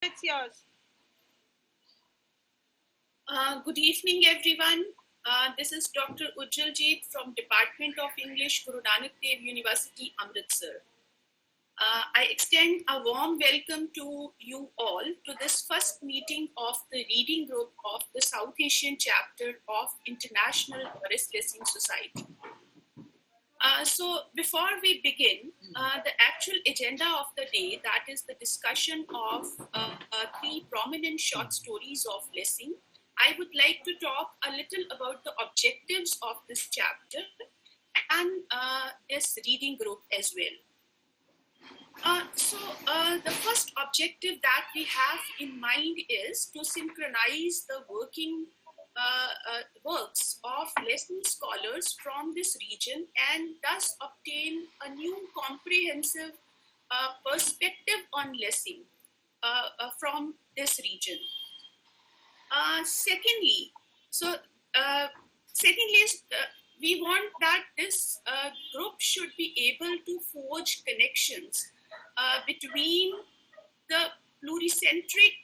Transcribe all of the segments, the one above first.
It's yours. Good evening, everyone. This is Dr. Ujjaljeet from Department of English, Guru Nanak Dev University, Amritsar. I extend a warm welcome to you all to this first meeting of the reading group of the South Asian chapter of International Doris Listening Society. So before we begin, the actual agenda of the day, that is the discussion of three prominent short stories of Lessing, I would like to talk a little about the objectives of this chapter and this reading group as well. So the first objective that we have in mind is to synchronize the works of Lessing scholars from this region and thus obtain a new comprehensive perspective on Lessing from this region. Secondly, we want that this group should be able to forge connections between the pluricentric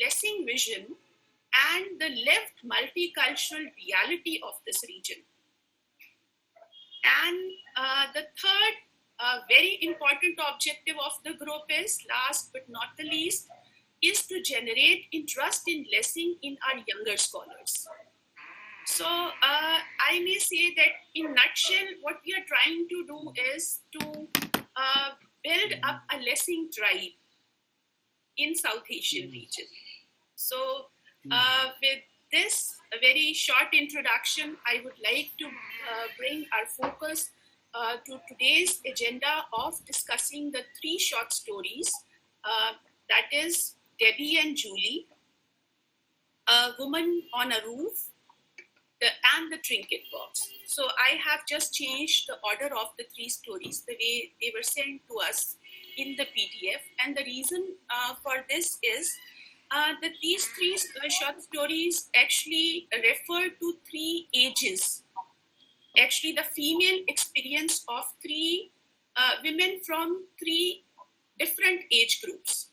Lessing vision and the lived multicultural reality of this region. And the third very important objective of the group is, last but not the least, is to generate interest in Lessing in our younger scholars. So I may say that in nutshell, what we are trying to do is to build up a Lessing tribe in South Asian region. So with this very short introduction, I would like to bring our focus to today's agenda of discussing the three short stories, that is Debbie and Julie, A Woman on a Roof, and the Trinket Box. So I have just changed the order of the three stories, the way they were sent to us in the PDF. And the reason for this is that these three short stories actually refer to three ages. Actually, the female experience of three women from three different age groups.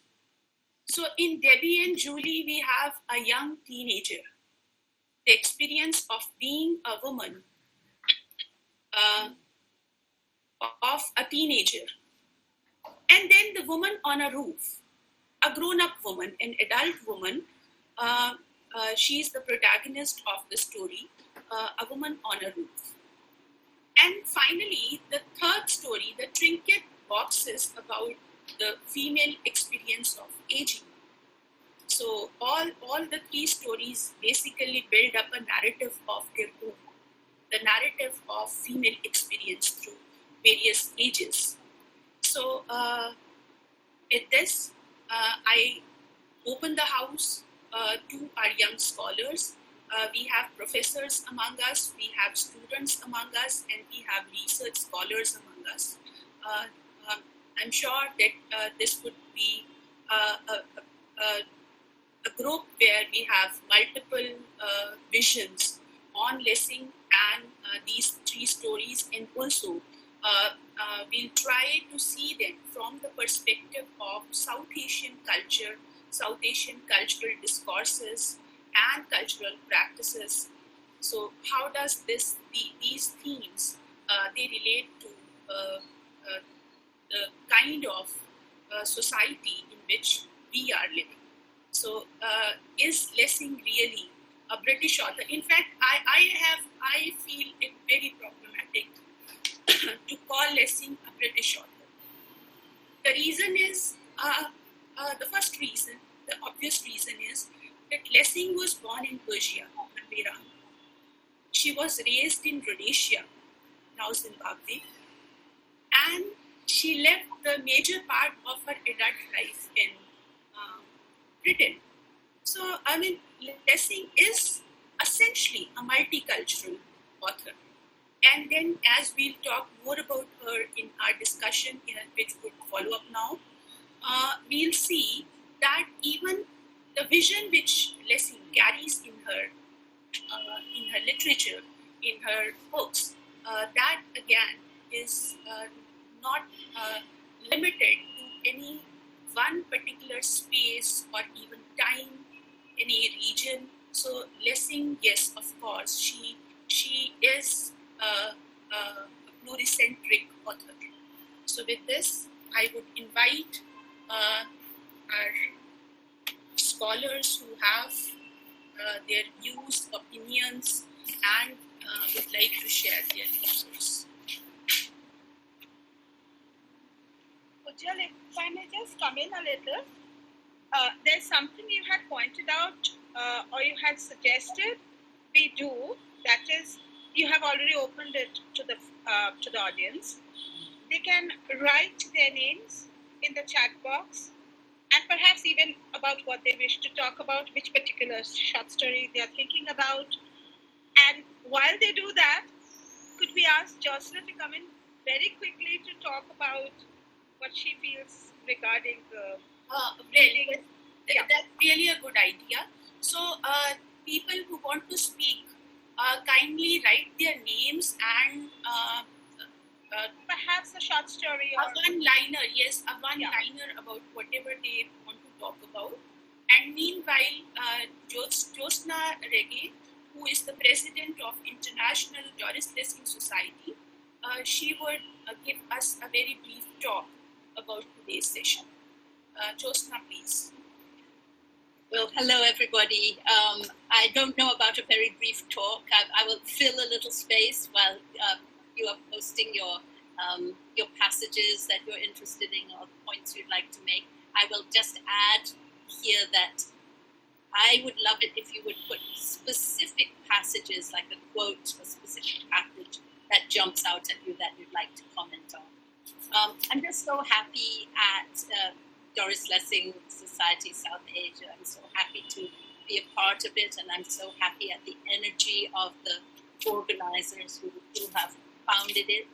So in Debbie and Julie, we have a young teenager, the experience of being a woman, of a teenager. And then the woman on a roof, a grown-up woman, an adult woman. She's the protagonist of the story, a woman on a roof. And finally, the third story, the Trinket Box, is about the female experience of aging. So all the three stories basically build up a narrative of their own, the narrative of female experience through various ages. So with this, I open the house to our young scholars. We have professors among us, we have students among us, and we have research scholars among us. I'm sure that this would be a group where we have multiple visions on Lessing and these three stories, and also we'll try to see them from the perspective of South Asian culture, South Asian cultural discourses and cultural practices. So how does these themes they relate to the kind of society in which we are living? So is Lessing really a British author? In fact, I feel it very problematic to call Lessing a British author. The reason is, the first reason, the obvious reason is that Lessing was born in Persia, Iran. She was raised in Rhodesia, now Zimbabwe, and she lived the major part of her adult life in Britain. So, I mean, Lessing is essentially a multicultural author. And then, as we'll talk more about her in our discussion, which would follow up now, we'll see that even the vision which Lessing carries in her literature, in her books, that again is not limited to any one particular space or even time, any region. So Lessing, yes, of course, she is a pluricentric author. So with this, I would invite our scholars who have their views, opinions, and would like to share their resources. Ujjwal, if I may just come in a little, there's something you had pointed out or you had suggested we do. That is, you have already opened it to the audience. They can write their names in the chat box and perhaps even about what they wish to talk about, which particular short story they are thinking about. And while they do that, could we ask Jyotsna to come in very quickly to talk about what she feels regarding the Well, that's really a good idea. So people who want to speak, kindly write their names and perhaps a short story or a one-liner, yes, a one-liner about whatever they want to talk about. And meanwhile, Jyotsna Rege, who is the president of International Doris Lessing Society, she would give us a very brief talk about today's session. Jyotsna, please. Well, hello everybody. I don't know about a very brief talk. I will fill a little space while you are posting your passages that you're interested in or points you'd like to make. I will just add here that I would love it if you would put specific passages, like a quote, a specific passage that jumps out at you that you'd like to comment on. I'm just so happy at Doris Lessing Society South Asia. I'm so happy to be a part of it, and I'm so happy at the energy of the organizers who have founded it.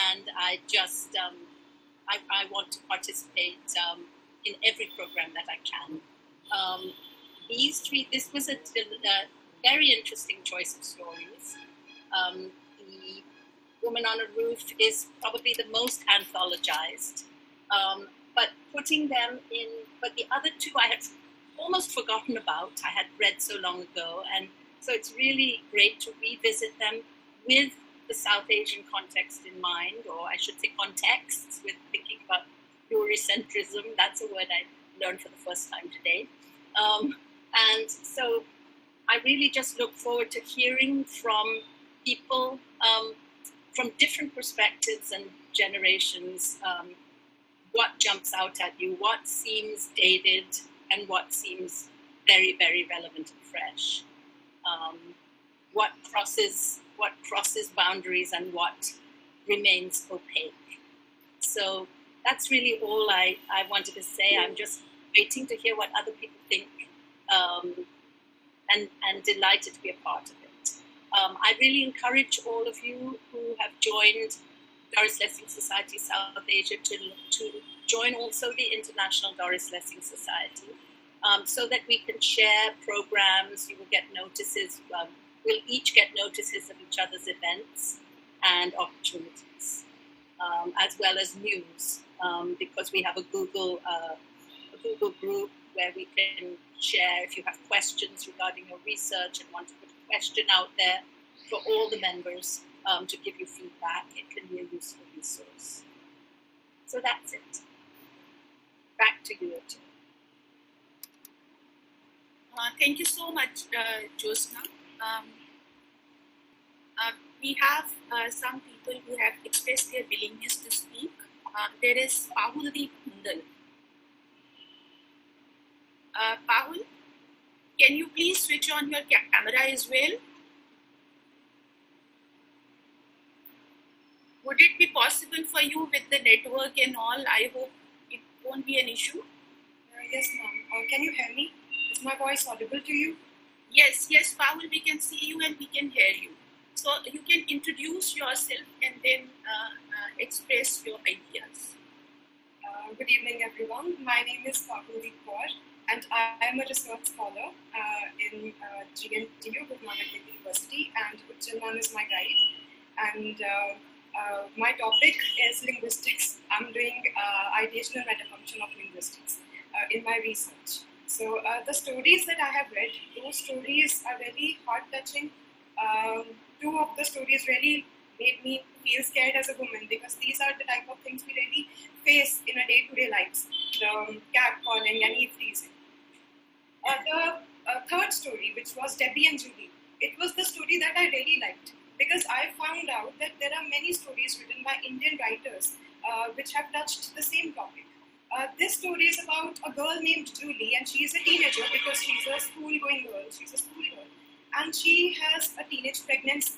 And I just, I want to participate in every program that I can. This was a very interesting choice of stories. The Woman on a Roof is probably the most anthologized. But putting them in, but the other two I had almost forgotten about. I had read so long ago, and so it's really great to revisit them with the South Asian context in mind, or I should say contexts, with thinking about pluricentrism. That's a word I learned for the first time today. And so I really just look forward to hearing from people from different perspectives and generations, what jumps out at you, what seems dated, and what seems very, very relevant and fresh. What crosses boundaries and what remains opaque. So that's really all I wanted to say. I'm just waiting to hear what other people think, and delighted to be a part of it. I really encourage all of you who have joined Doris Lessing Society South Asia to join also the International Doris Lessing Society, so that we can share programs. You will get notices. We'll each get notices of each other's events and opportunities, as well as news, because we have a Google group where we can share if you have questions regarding your research and want to put a question out there for all the members to give you feedback. It can be a useful resource. So that's it. Back to you, Ujjwal. Thank you so much, Jyotsna. We have some people who have expressed their willingness to speak. There is Pahuldeep Hundal. Pahul, can you please switch on your camera as well? Would it be possible for you with the network and all? I hope it won't be an issue. Yes, ma'am. Can you hear me? Is my voice audible to you? Yes, Pahul, we can see you and we can hear you. So you can introduce yourself and then express your ideas. Good evening, everyone. My name is Pahuldeep Kaur, and I am a research scholar in GNTU, Guru Nanak Dev University, and Ujjwal ma'am is my guide. And My topic is linguistics. I'm doing ideational metafunction of linguistics in my research. So the stories that I have read, those stories are really heart-touching. Two of the stories really made me feel scared as a woman, because these are the type of things we really face in a day-to-day lives, the catcalling and eve teasing. The third story, which was Debbie and Judy, it was the story that I really liked, because I found out that there are many stories written by Indian writers which have touched the same topic. This story is about a girl named Julie, and she is a teenager because she's a school-going girl. She's a schoolgirl, and she has a teenage pregnancy,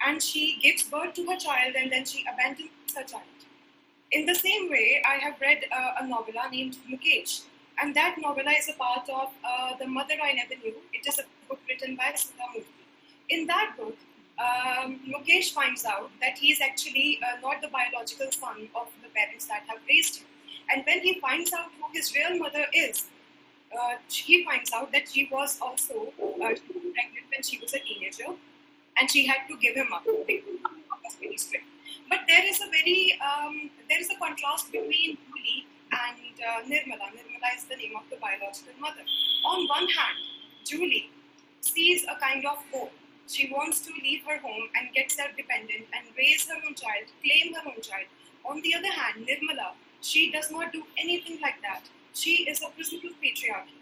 and she gives birth to her child, and then she abandons her child. In the same way, I have read a novella named Mukesh, and that novella is a part of The Mother I Never Knew. It is a book written by Sudha Murthy. In that book, Mukesh finds out that he is actually not the biological son of the parents that have raised him. And when he finds out who his real mother is, he finds out that she was also pregnant when she was a teenager, and she had to give him up. It was very strict. But there is a contrast between Julie and Nirmala. Nirmala is the name of the biological mother. On one hand, Julie sees a kind of hope. She wants to leave her home and get self-dependent and raise her own child, claim her own child. On the other hand, Nirmala, she does not do anything like that. She is a prisoner of patriarchy.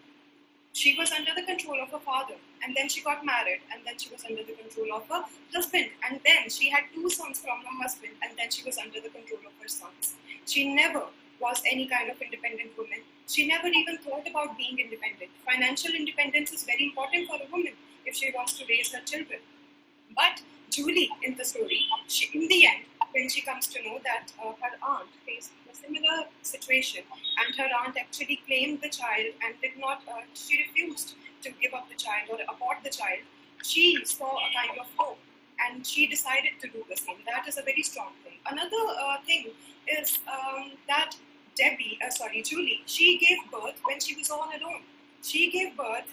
She was under the control of her father, and then she got married, and then she was under the control of her husband, and then she had 2 sons from her husband, and then she was under the control of her sons. She never was any kind of independent woman. She never even thought about being independent. Financial independence is very important for a woman if she wants to raise her children. But Julie, in the story, in the end, when she comes to know that her aunt faced a similar situation, and her aunt actually claimed the child and she refused to give up the child or abort the child, she saw a kind of hope, and she decided to do the same. That is a very strong thing. Another thing is that Julie, she gave birth when she was all alone. She gave birth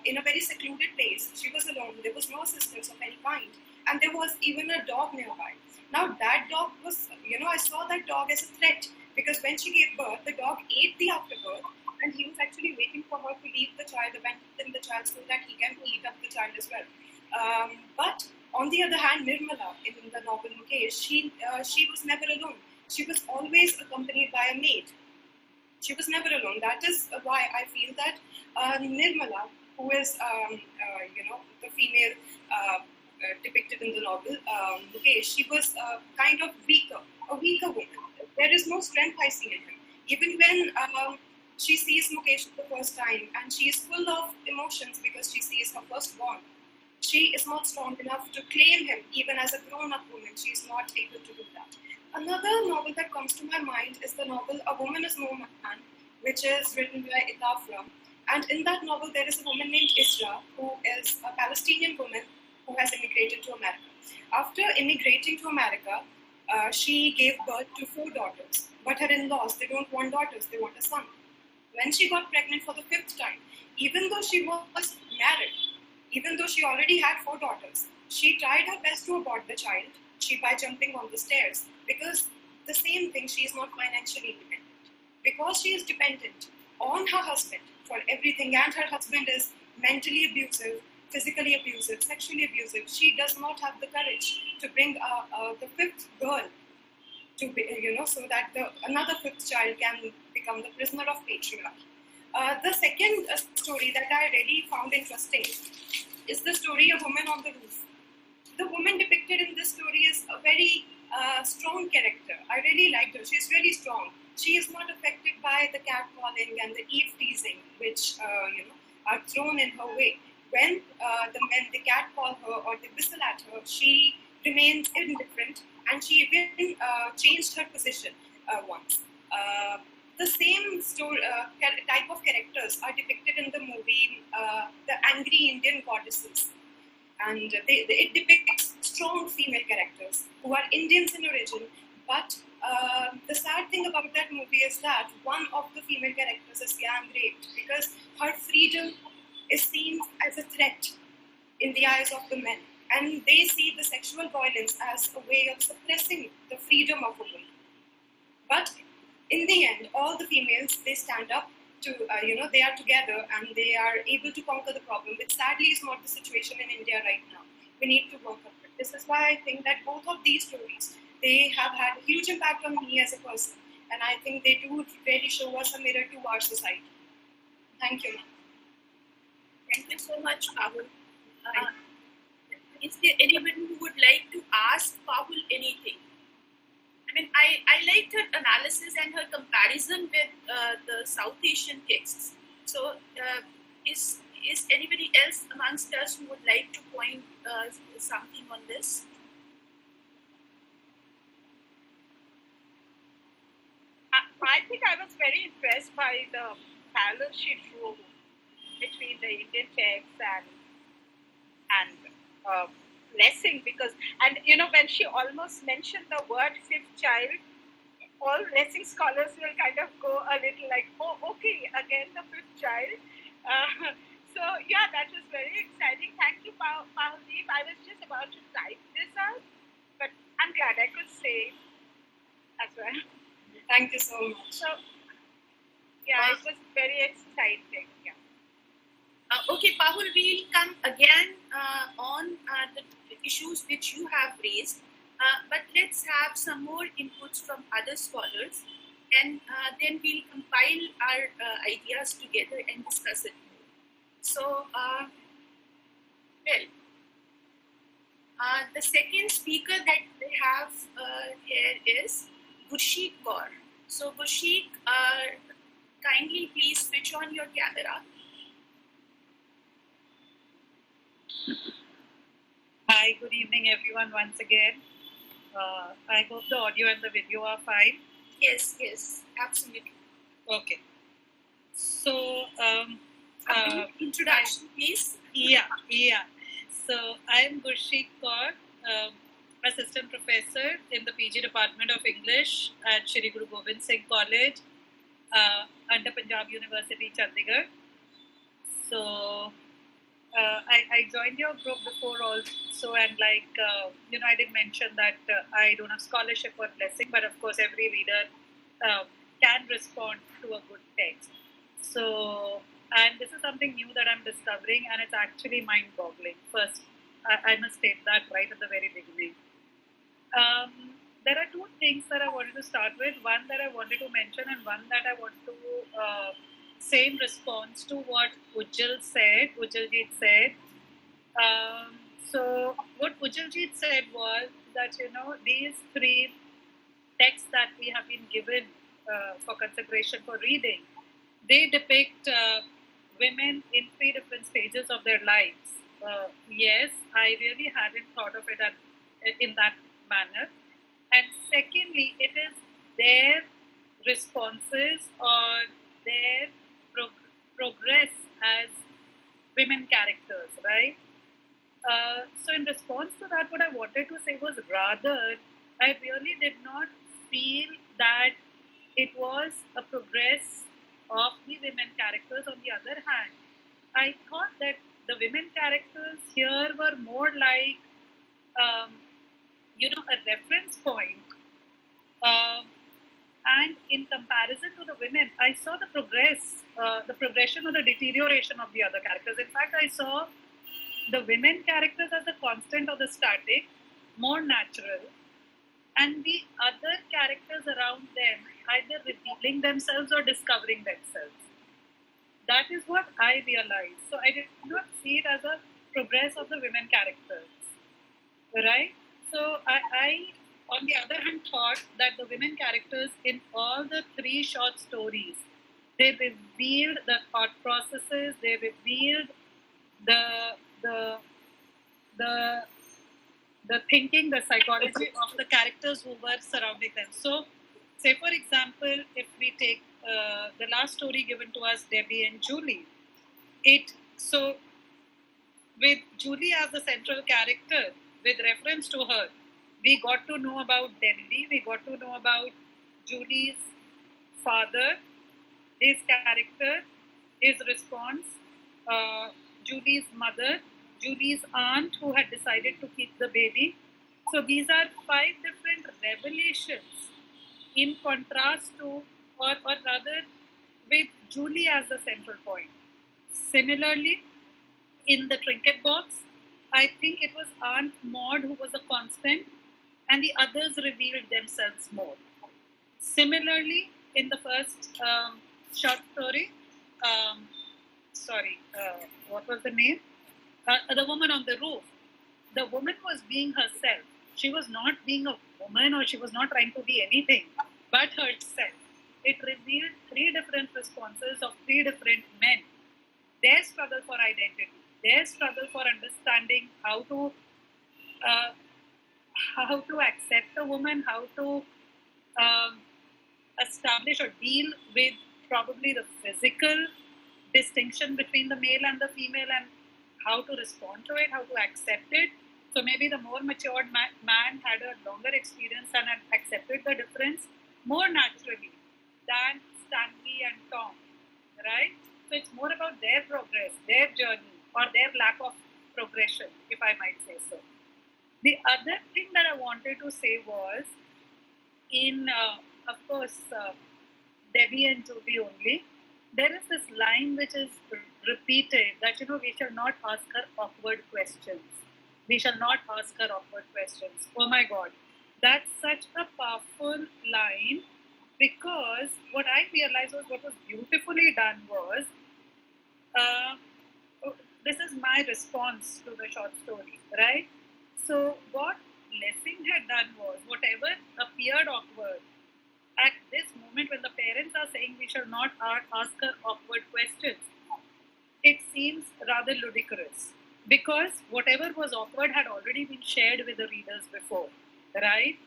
in a very secluded place. She was alone. There was no assistance of any kind. And there was even a dog nearby. Now that dog was, I saw that dog as a threat, because when she gave birth, the dog ate the afterbirth, and he was actually waiting for her to leave the child, abandon the child, so that he can eat up the child as well. But on the other hand, Nirmala, in the novel Mukesh, she was never alone. She was always accompanied by a maid. She was never alone. That is why I feel that Nirmala, who is, the female depicted in the novel, Mukesh, she was kind of a weaker woman. There is no strength I see in her. Even when she sees Mukesh for the first time, and she is full of emotions because she sees her firstborn, she is not strong enough to claim him. Even as a grown-up woman, she is not able to do that. Another novel that comes to my mind is the novel A Woman is No Man, which is written by Itafra. And in that novel, there is a woman named Isra, who is a Palestinian woman who has immigrated to America. After immigrating to America, she gave birth to 4 daughters. But her in-laws, they don't want daughters, they want a son. When she got pregnant for the 5th time, even though she was married, even though she already had 4 daughters, she tried her best to abort the child by jumping on the stairs, because the same thing, she is not financially independent. Because she is dependent on her husband for everything, and her husband is mentally abusive, physically abusive, sexually abusive, she does not have the courage to bring the 5th girl to be, so that another 5th child can become the prisoner of patriarchy. The second story that I really found interesting is the story of Woman on the Roof. The woman depicted in this story is a very strong character. I really liked her. She's really strong. She is not affected by the catcalling and the eve teasing, which are thrown in her way. When the men, they catcall her or they whistle at her, she remains indifferent, and she even changed her position once. The same type of characters are depicted in the movie The Angry Indian Goddesses. And it depicts strong female characters who are Indians in origin, but the sad thing about that movie is that one of the female characters is gang raped, because her freedom is seen as a threat in the eyes of the men. and they see the sexual violence as a way of suppressing the freedom of a woman. But in the end, all the females, they stand up to, they are together and they are able to conquer the problem, which sadly is not the situation in India right now. We need to work on it. This is why I think that both of these stories, they have had a huge impact on me as a person. And I think they do really show us a mirror to our society. Thank you, ma'am. Thank you so much, Pahul. Is there anyone who would like to ask Pahul anything? I mean, I liked her analysis and her comparison with the South Asian texts. So, is anybody else amongst us who would like to point something on this? I think I was very impressed by the parallel she drew between the Indian texts and Lessing, because, and when she almost mentioned the word fifth child, all Lessing scholars will kind of go a little like, oh, okay, again the fifth child. So yeah, that was very exciting. Thank you, Pauldeep. I was just about to type this out, but I'm glad I could say as well. Thank you so much. So yeah, it was very exciting. Yeah. Okay, Pahul, we'll come again on the issues which you have raised, but let's have some more inputs from other scholars, and then we'll compile our ideas together and discuss it more. So, the second speaker that we have here is Gurshik Kaur. So, Gurshik, kindly please switch on your camera. Hi, good evening everyone once again. I hope the audio and the video are fine. Yes, absolutely. Okay. So, introduction please. Yeah. So, I am Gurshik Kaur, Assistant Professor in the PG Department of English at Shri Guru Gobind Singh College under Punjab University, Chandigarh. So, I joined your group before also, and I did mention that I don't have scholarship or blessing, but of course every reader can respond to a good text. So, and this is something new that I'm discovering, and it's actually mind-boggling. First, I must state that right at the very beginning. There are two things that I wanted to start with. One that I wanted to mention, and one that I want to say in response to what Ujjaljeet said. So what Ujjaljeet said was that, these three texts that we have been given for consideration for reading, they depict women in three different stages of their lives. Yes, I really hadn't thought of it in that manner. And secondly, it is their responses or their progress as women characters, right? So in response to that, what I wanted to say was rather, I really did not feel that it was a progress of the women characters. On the other hand, I thought that the women characters here were more like, a reference point. And in comparison to the women, I saw the progression or the deterioration of the other characters. In fact, I saw the women characters as the constant or the static, more natural, and the other characters around them either revealing themselves or discovering themselves. That is what I realized. So I did not see it as a progress of the women characters, right? So I on the other hand, thought that the women characters in all the three short stories, they revealed the thought processes, they revealed the thinking, the psychology of the characters who were surrounding them. So, say for example, if we take the last story given to us, Debbie and Julie, with Julie as the central character, with reference to her, we got to know about Debbie, we got to know about Julie's father, his character, his response, Julie's mother, Judy's aunt who had decided to keep the baby. So these are 5 different revelations in contrast to, or rather, with Julie as the central point. Similarly, in the Trinket Box, I think it was Aunt Maud who was a constant, and the others revealed themselves more. Similarly, in the first short story, what was the name? The woman on the roof. The woman was being herself. She was not being a woman, or she was not trying to be anything but herself. It revealed 3 different responses of 3 different men. Their struggle for identity, their struggle for understanding how to accept a woman, how to establish or deal with probably the physical distinction between the male and the female, and how to respond to it, how to accept it. So maybe the more matured man had a longer experience and had accepted the difference more naturally than Stanley and Tom, right? So it's more about their progress, their journey, or their lack of progression, if I might say so. The other thing that I wanted to say was, in, of course, Debbie and Judy only, there is this line which is repeated that, we shall not ask her awkward questions. We shall not ask her awkward questions. Oh my God. That's such a powerful line, because what I realized was what was beautifully done was, this is my response to the short story, right? So what Lessing had done was, whatever appeared awkward, at this moment when the parents are saying we shall not ask her awkward questions, it seems rather ludicrous, because whatever was awkward had already been shared with the readers before, right?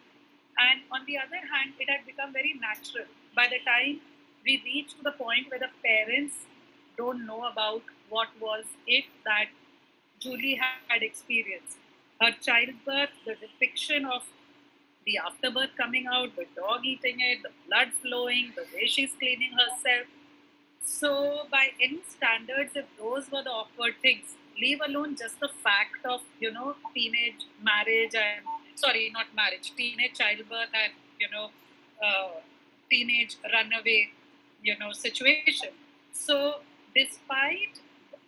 And on the other hand, it had become very natural. By the time we reach to the point where the parents don't know about what was it that Julie had experienced. Her childbirth, the depiction of the afterbirth coming out, the dog eating it, the blood flowing, the way she's cleaning herself. So by any standards, if those were the awkward things, leave alone just the fact of, teenage marriage and, teenage childbirth and, teenage runaway, situation. So despite,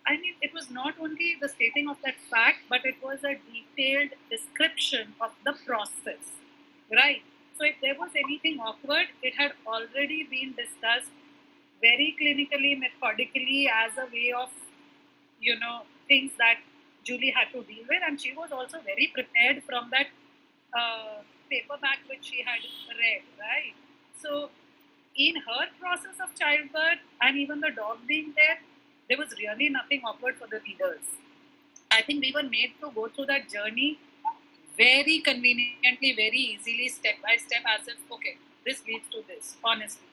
it was not only the stating of that fact, but it was a detailed description of the process, right? So if there was anything awkward, it had already been discussed very clinically, methodically, as a way of, things that Julie had to deal with. And she was also very prepared from that paperback which she had read, right? So in her process of childbirth, and even the dog being there was really nothing awkward for the readers. I think we were made to go through that journey very conveniently, very easily, step by step, as if, okay, this leads to this, honestly.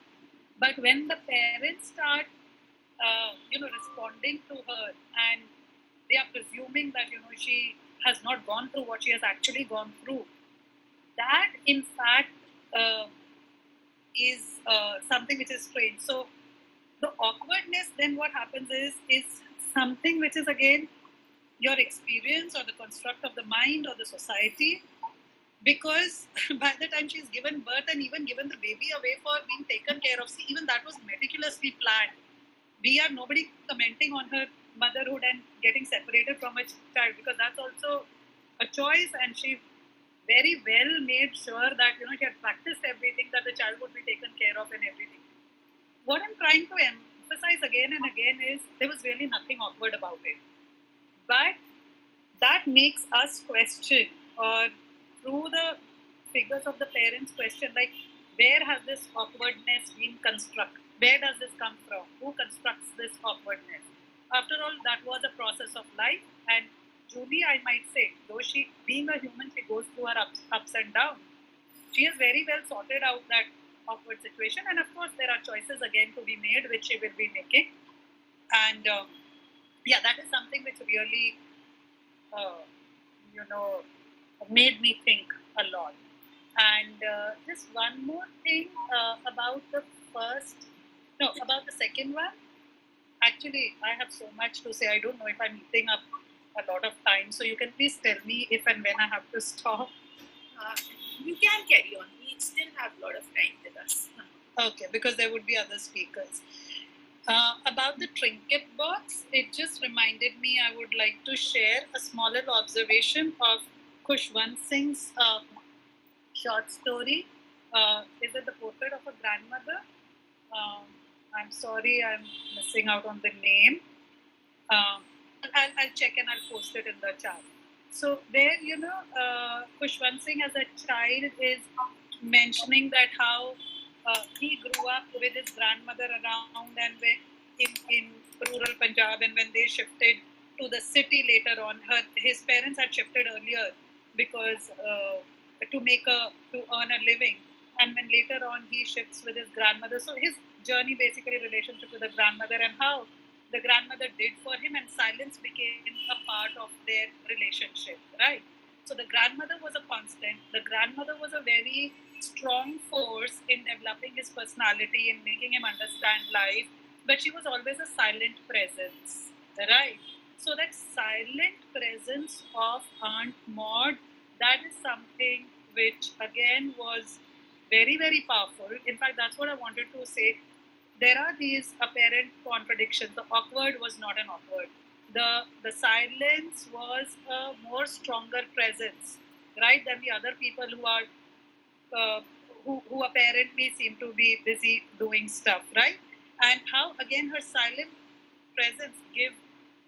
But when the parents start, responding to her, and they are presuming that, she has not gone through what she has actually gone through, that, in fact, is something which is strange. So the awkwardness, then what happens is something which is, again, your experience or the construct of the mind or the society, because by the time she's given birth and even given the baby away for being taken care of, see, even that was meticulously planned. We are nobody commenting on her motherhood and getting separated from a child, because that's also a choice, and she very well made sure that, she had practiced everything, that the child would be taken care of and everything. What I'm trying to emphasize again and again is there was really nothing awkward about it. But that makes us question, or through the figures of the parents question, like, where has this awkwardness been constructed? Where does this come from? Who constructs this awkwardness? After all, that was a process of life, and Julie, I might say, though she, being a human, she goes through her ups and downs. She has very well sorted out that awkward situation, and of course there are choices again to be made, which she will be making. And that is something which really made me think a lot. And just one more thing about the second one. Actually, I have so much to say. I don't know if I'm eating up a lot of time. So you can please tell me if and when I have to stop. You can carry on. We still have a lot of time with us. Okay, because there would be other speakers. About the Trinket Box, it just reminded me I would like to share a smaller observation of Khushwant Singh's short story. Is it The Portrait of a Grandmother? I'm sorry, I'm missing out on the name. I'll check and I'll post it in the chat. So there, Khushwant Singh as a child is mentioning that how he grew up with his grandmother around, and in rural Punjab, and when they shifted to the city later on, his parents had shifted earlier because to earn a living, and when later on he shifts with his grandmother. So his journey, basically relationship with the grandmother, and how the grandmother did for him, and silence became a part of their relationship, right? So the grandmother was a constant. The grandmother was a very strong force in developing his personality and making him understand life, but she was always a silent presence, right? So that silent presence of Aunt Maud, that is something which again was very, very powerful. In fact, that's what I wanted to say. There are these apparent contradictions. The awkward was not an awkward. The silence was a more stronger presence, right, than the other people who are who apparently seem to be busy doing stuff, right? And how again her silent presence give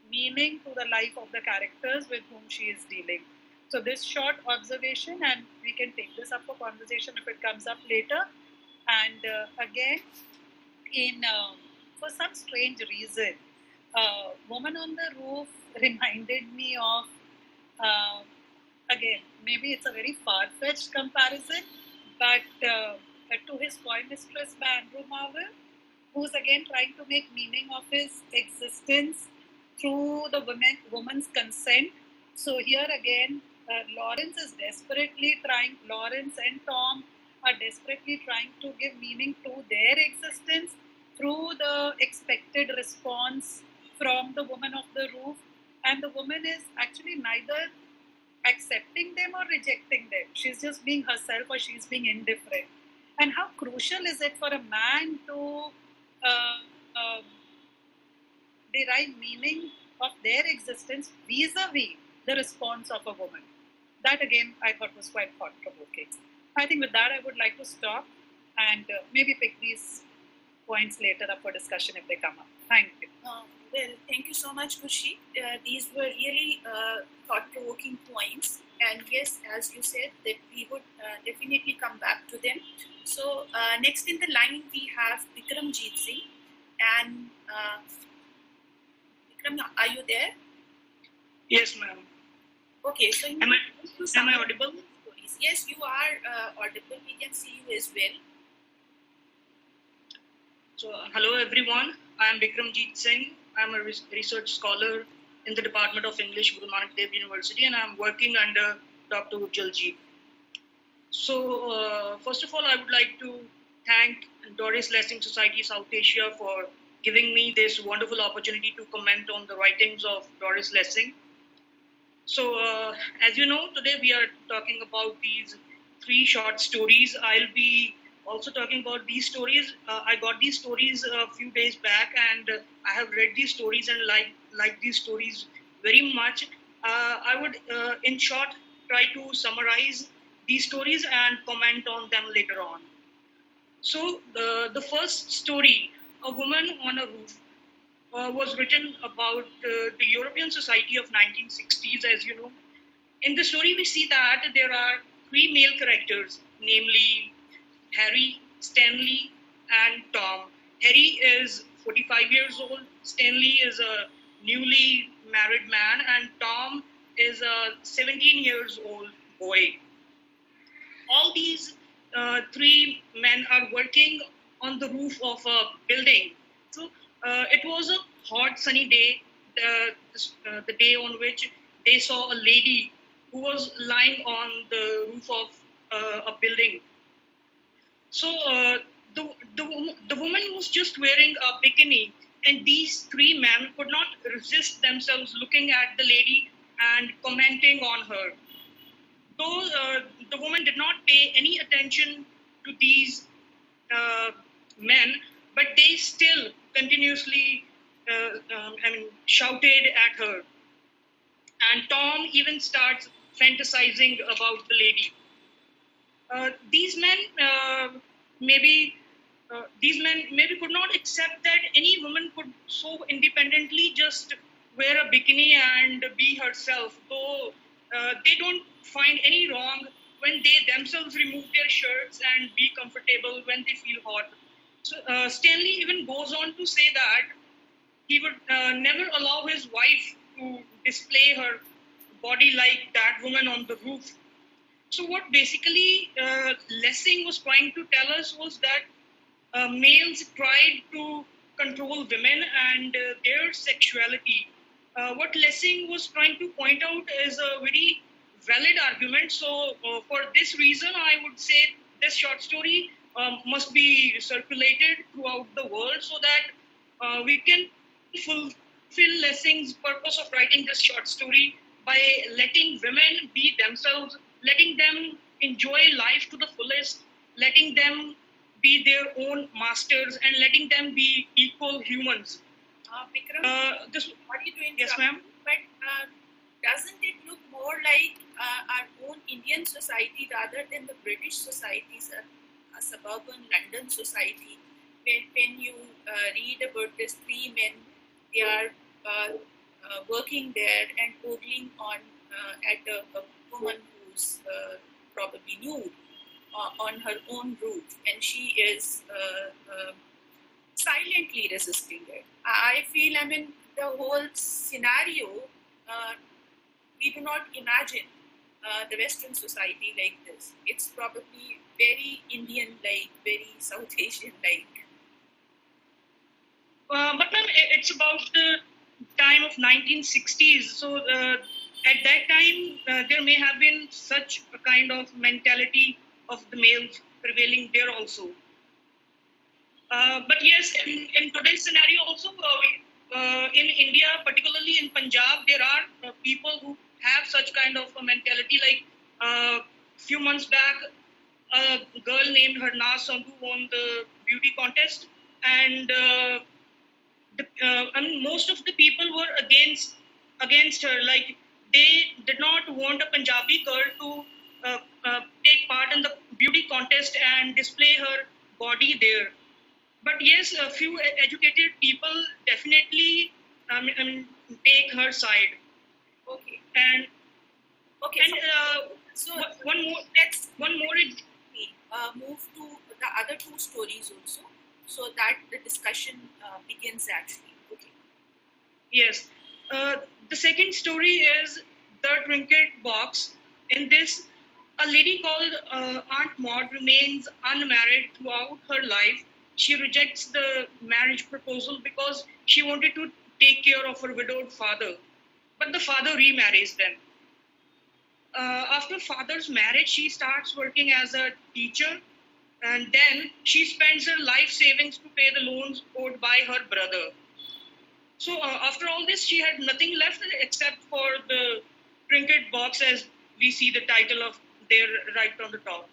meaning to the life of the characters with whom she is dealing. So this short observation, and we can take this up for conversation if it comes up later. And again, for some strange reason, Woman on the Roof reminded me of, again, maybe it's a very far-fetched comparison, but to his Boy Mistress by Andrew Marvell, who's again trying to make meaning of his existence through the woman's consent. So here again, Lawrence and Tom are desperately trying to give meaning to their existence through the expected response from the woman of the roof. And the woman is actually neither accepting them or rejecting them. She's just being herself, or she's being indifferent. And how crucial is it for a man to derive meaning of their existence vis-a-vis the response of a woman? That again, I thought was quite thought-provoking. I think with that, I would like to stop and maybe pick these points later up for discussion if they come up. Thank you. Well, thank you so much, Kushi. These were really thought-provoking points. And yes, as you said, that we would definitely come back to them. So next in the line, we have Bikramjeet Singh. And Bikram, are you there? Yes, ma'am. Okay, so am I audible? Stories. Yes, you are audible. We can see you as well. So, hello everyone. I am Bikramjeet Singh. I am a research scholar in the Department of English, Guru Nanak Dev University, and I am working under Dr. Ujjaljeet. So, first of all, I would like to thank Doris Lessing Society South Asia for giving me this wonderful opportunity to comment on the writings of Doris Lessing. So, as you know, today we are talking about these 3 short stories. I'll be also talking about these stories. I got these stories a few days back, and I have read these stories and like these stories very much. I would, in short, try to summarize these stories and comment on them later on. So, the first story, A Woman on a Roof, was written about the European Society of 1960s, as you know. In the story, we see that there are 3 male characters, namely Harry, Stanley, and Tom. Harry is 45 years old, Stanley is a newly married man, and Tom is a 17 years old boy. All these 3 men are working on the roof of a building. So it was a hot sunny day, the day on which they saw a lady who was lying on the roof of a building. So the woman was just wearing a bikini, and these 3 men could not resist themselves looking at the lady and commenting on her. Though the woman did not pay any attention to these men, but they still continuously shouted at her. And Tom even starts fantasizing about the lady. These men maybe could not accept that any woman could so independently just wear a bikini and be herself, though they don't find any wrong when they themselves remove their shirts and be comfortable when they feel hot. So Stanley even goes on to say that he would never allow his wife to display her body like that woman on the roof. So what basically Lessing was trying to tell us was that males tried to control women and their sexuality. What Lessing was trying to point out is a very valid argument. So for this reason, I would say this short story must be circulated throughout the world so that we can fulfill Lessing's purpose of writing this short story by letting women be themselves, letting them enjoy life to the fullest, letting them be their own masters, and letting them be equal humans. Vikram, sorry to interrupt, yes, ma'am. but doesn't it look more like our own Indian society rather than the British societies, a suburban London society? When you read about these three men, they are working there and ogling on at a woman who's probably nude on her own roof, and she is silently resisting it. I feel, the whole scenario, we do not imagine the Western society like this. It's probably very Indian-like, very South Asian-like. But ma'am, it's about the time of 1960s. So at that time, there may have been such a kind of mentality of the males prevailing there also. But yes, in today's scenario also, in India, particularly in Punjab, there are people who have such kind of a mentality. Like a few months back, a girl named Harnaaz Sandhu won the beauty contest, and most of the people were against her. Like they did not want a Punjabi girl to take part in the beauty contest and display her body there. But yes, a few educated people definitely take her side. Okay. And okay. So one more. Let's Move to the other two stories also, so that the discussion begins actually. Okay. Yes. The second story is the Trinket Box. In this, a lady called Aunt Maud remains unmarried throughout her life. She rejects the marriage proposal because she wanted to take care of her widowed father. But the father remarries them. After father's marriage, she starts working as a teacher, and then she spends her life savings to pay the loans owed by her brother. So after all this, she had nothing left except for the Trinket Box, as we see the title of there right on the top.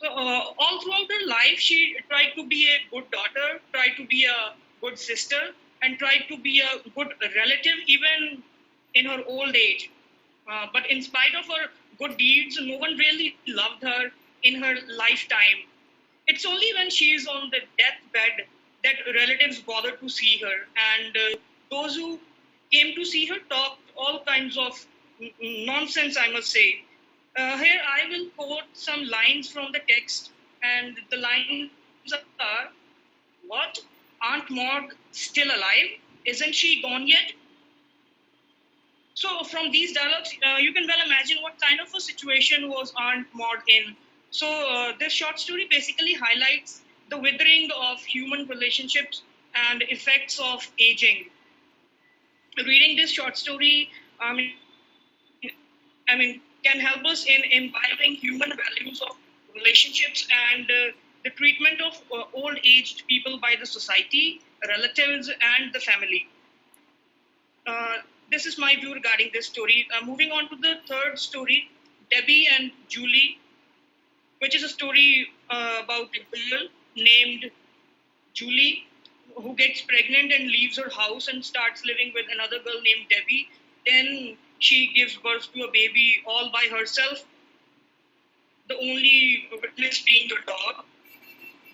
So all throughout her life, she tried to be a good daughter, tried to be a good sister, and tried to be a good relative even in her old age. But in spite of her good deeds, no one really loved her in her lifetime. It's only when she is on the deathbed that relatives bother to see her. And those who came to see her talked all kinds of nonsense, I must say. Here I will quote some lines from the text, and the lines are, "What? Aunt Maud still alive? Isn't she gone yet?" So from these dialogues, you can well imagine what kind of a situation was Aunt Maud in. So this short story basically highlights the withering of human relationships and effects of aging. Reading this short story, can help us in imbibing human values of relationships and the treatment of old-aged people by the society, relatives, and the family. this is my view regarding this story. Moving on to the third story, Debbie and Julie, which is a story about a girl named Julie who gets pregnant and leaves her house and starts living with another girl named Debbie. Then she gives birth to a baby all by herself, the only witness being the dog.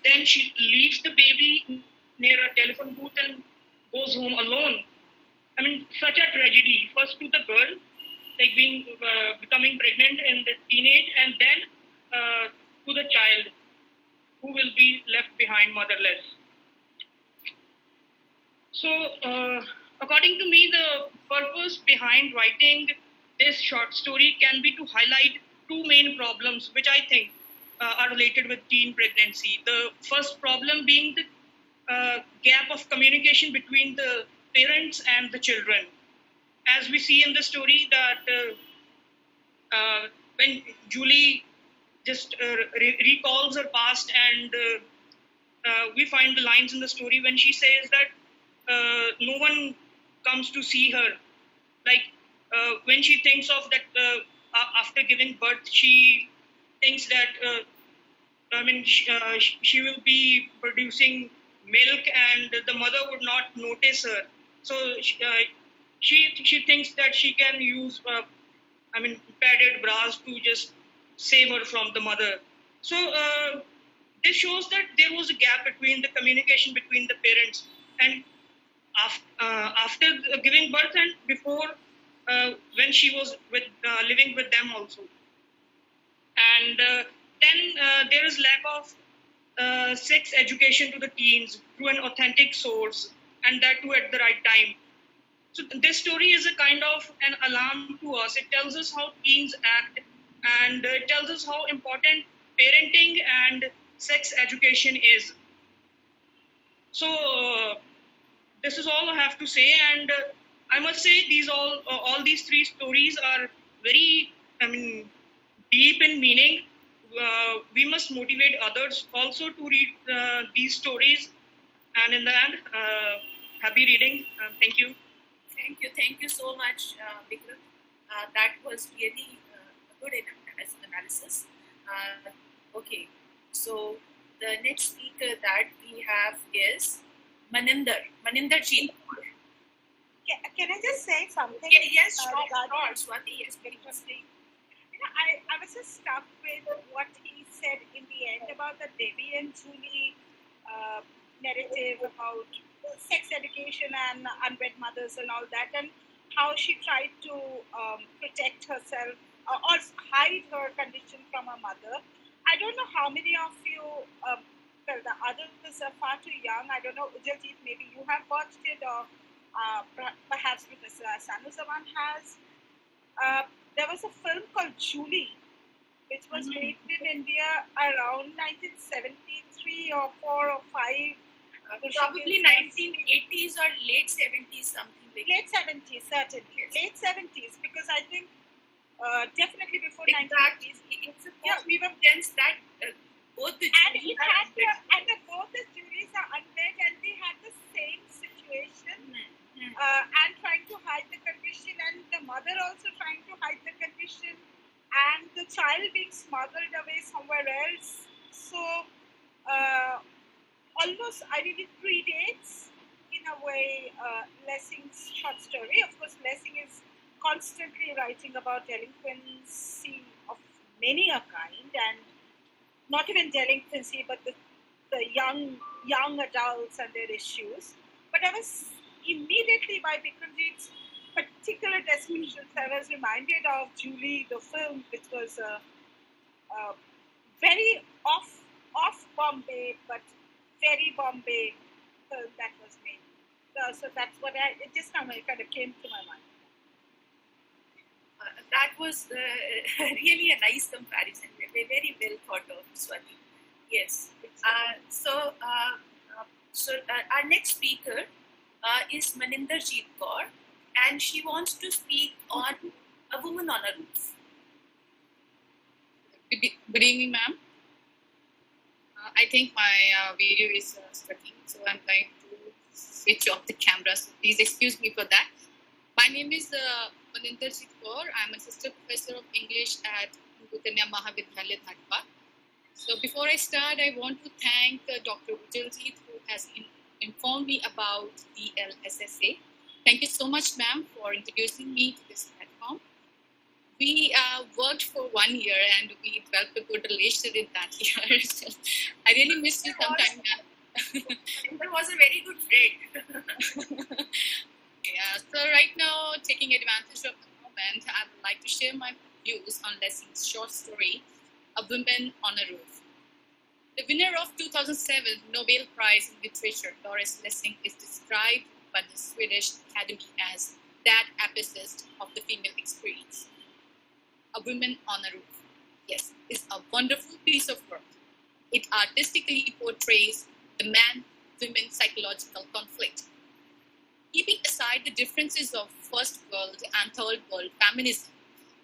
Then she leaves the baby near a telephone booth and goes home alone. I mean, such a tragedy. First to the girl, like becoming pregnant in the teenage, and then to the child who will be left behind motherless. So, according to me, the purpose behind writing this short story can be to highlight two main problems, which I think are related with teen pregnancy. The first problem being the gap of communication between the parents and the children. As we see in the story that when Julie just recalls her past, and we find the lines in the story when she says that no one comes to see her. Like when she thinks of that after giving birth, she thinks that she will be producing milk and the mother would not notice her. So she thinks that she can use padded bras to just save her from the mother. So this shows that there was a gap between the communication between the parents, and after giving birth and before when she was living with them also. And then there is lack of sex education to the teens through an authentic source, and that too at the right time. So this story is a kind of an alarm to us. It tells us how teens act, and it tells us how important parenting and sex education is. So this is all I have to say, and I must say all these three stories are very deep in meaning. We must motivate others also to read these stories, and in the end, happy reading. Thank you. Thank you so much, Vikram. That was really a good analysis. Okay, so the next speaker that we have is Maninder Ji. Can I just say something? Yes, sure, Swati, yes, very interesting. I was just struck with what he said in the end about the Debbie and Julie narrative about sex education and unwed mothers and all that, and how she tried to protect herself or hide her condition from her mother. I don't know how many of you, well, the others are far too young. I don't know, Ujjal, maybe you have watched it, or perhaps Professor Sanusavan has. There was a film called Judy, which was made in India around 1973 or 4 or 5. Probably 1980s or late 70s, something like late 70s, certainly. Yes. Late 70s, because I think definitely before exactly. 1980s. It's we were against that both the Julies both the Julies are unwed, and they had the same situation and trying to hide the condition, and the mother also trying to hide the condition, and the child being smuggled away somewhere else. So almost, it predates in a way Lessing's short story. Of course, Lessing is constantly writing about delinquency of many a kind, and not even delinquency, but the young adults and their issues. But I was immediately, by Bikramjit's particular descriptions, I was reminded of Julie, the film, which was a very off Bombay, but very Bombay film that was made. So that's what it just kind of came to my mind. That was really a nice comparison. Very well thought of, Swati. Yes. So our next speaker is Maninder Jeet Kaur, and she wants to speak on A Woman on a Roof. Good evening, ma'am. I think my video is stuck, so I'm going to switch off the camera. So please excuse me for that. My My name is Maninder. I'm assistant professor of English at Kanya Mahavidyalaya, Dhatwa. So before I start, I want to thank Dr. Ujjalji, who has informed me about the LSSA. Thank you so much, ma'am, for introducing me to this platform. We worked for 1 year and we developed a good relation in that year. So I really miss you sometime, ma'am. Maninder was a very good friend. Yeah, so right now, taking advantage of the moment, I would like to share my views on Lessing's short story, A Woman on a Roof. The winner of 2007 Nobel Prize in Literature, Doris Lessing, is described by the Swedish Academy as that epicist of the female experience. A Woman on a Roof, yes, is a wonderful piece of work. It artistically portrays the man-women psychological conflict. Keeping aside the differences of first world and third world feminism,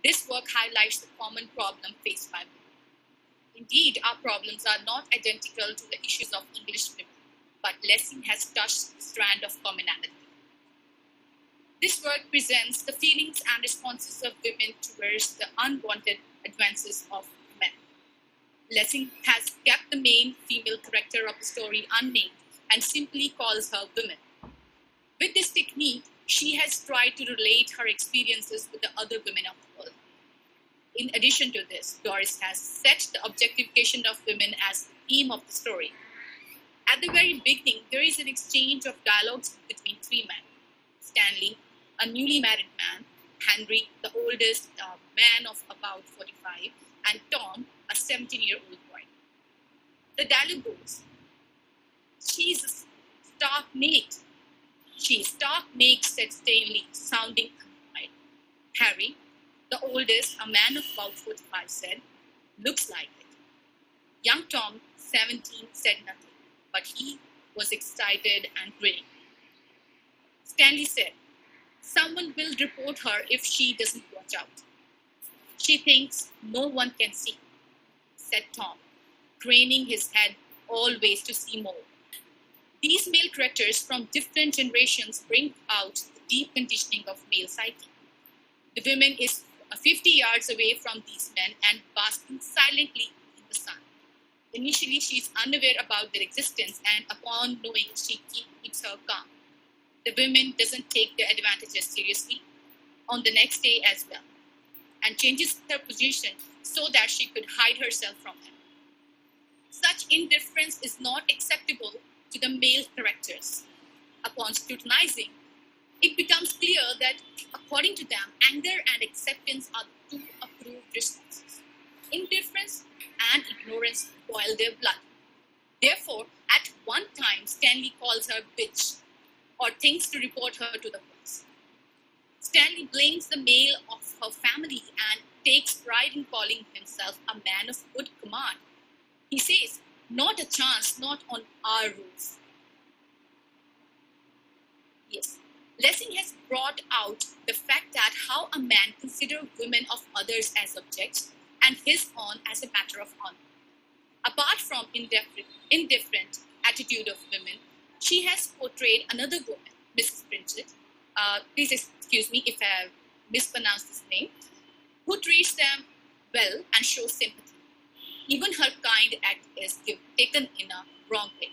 this work highlights the common problem faced by women. Indeed, our problems are not identical to the issues of English women, but Lessing has touched the strand of commonality. This work presents the feelings and responses of women towards the unwanted advances of men. Lessing has kept the main female character of the story unnamed and simply calls her woman. With this technique, she has tried to relate her experiences with the other women of the world. In addition to this, Doris has set the objectification of women as the theme of the story. At the very beginning, there is an exchange of dialogues between three men. Stanley, a newly married man, Henry, the oldest man of about 45, and Tom, a 17-year-old boy. The dialogue goes, "She's stark naked." "She's stark naked," said Stanley, sounding annoyed. Harry, the oldest, a man of about 45, said, "Looks like it." Young Tom, 17, said nothing, but he was excited and grinning. Stanley said, "Someone will report her if she doesn't watch out. She thinks no one can see," said Tom, craning his head always to see more. These male characters from different generations bring out the deep conditioning of male psyche. The woman is 50 yards away from these men and basking silently in the sun. Initially, she is unaware about their existence, and upon knowing, she keeps her calm. The woman doesn't take their advantages seriously on the next day as well, and changes her position so that she could hide herself from them. Such indifference is not acceptable to the male characters. Upon scrutinizing, it becomes clear that, according to them, anger and acceptance are the two approved responses. Indifference and ignorance boil their blood. Therefore, at one time, Stanley calls her bitch, or thinks to report her to the police. Stanley blames the male of her family and takes pride in calling himself a man of good command. He says, "Not a chance, not on our roof." Yes, Lessing has brought out the fact that how a man considers women of others as objects and his own as a matter of honor. Apart from indifferent attitude of women, she has portrayed another woman, Mrs. Trinket, please excuse me if I have mispronounced this name, who treats them well and shows sympathy. Even her kind act is taken in a wrong way.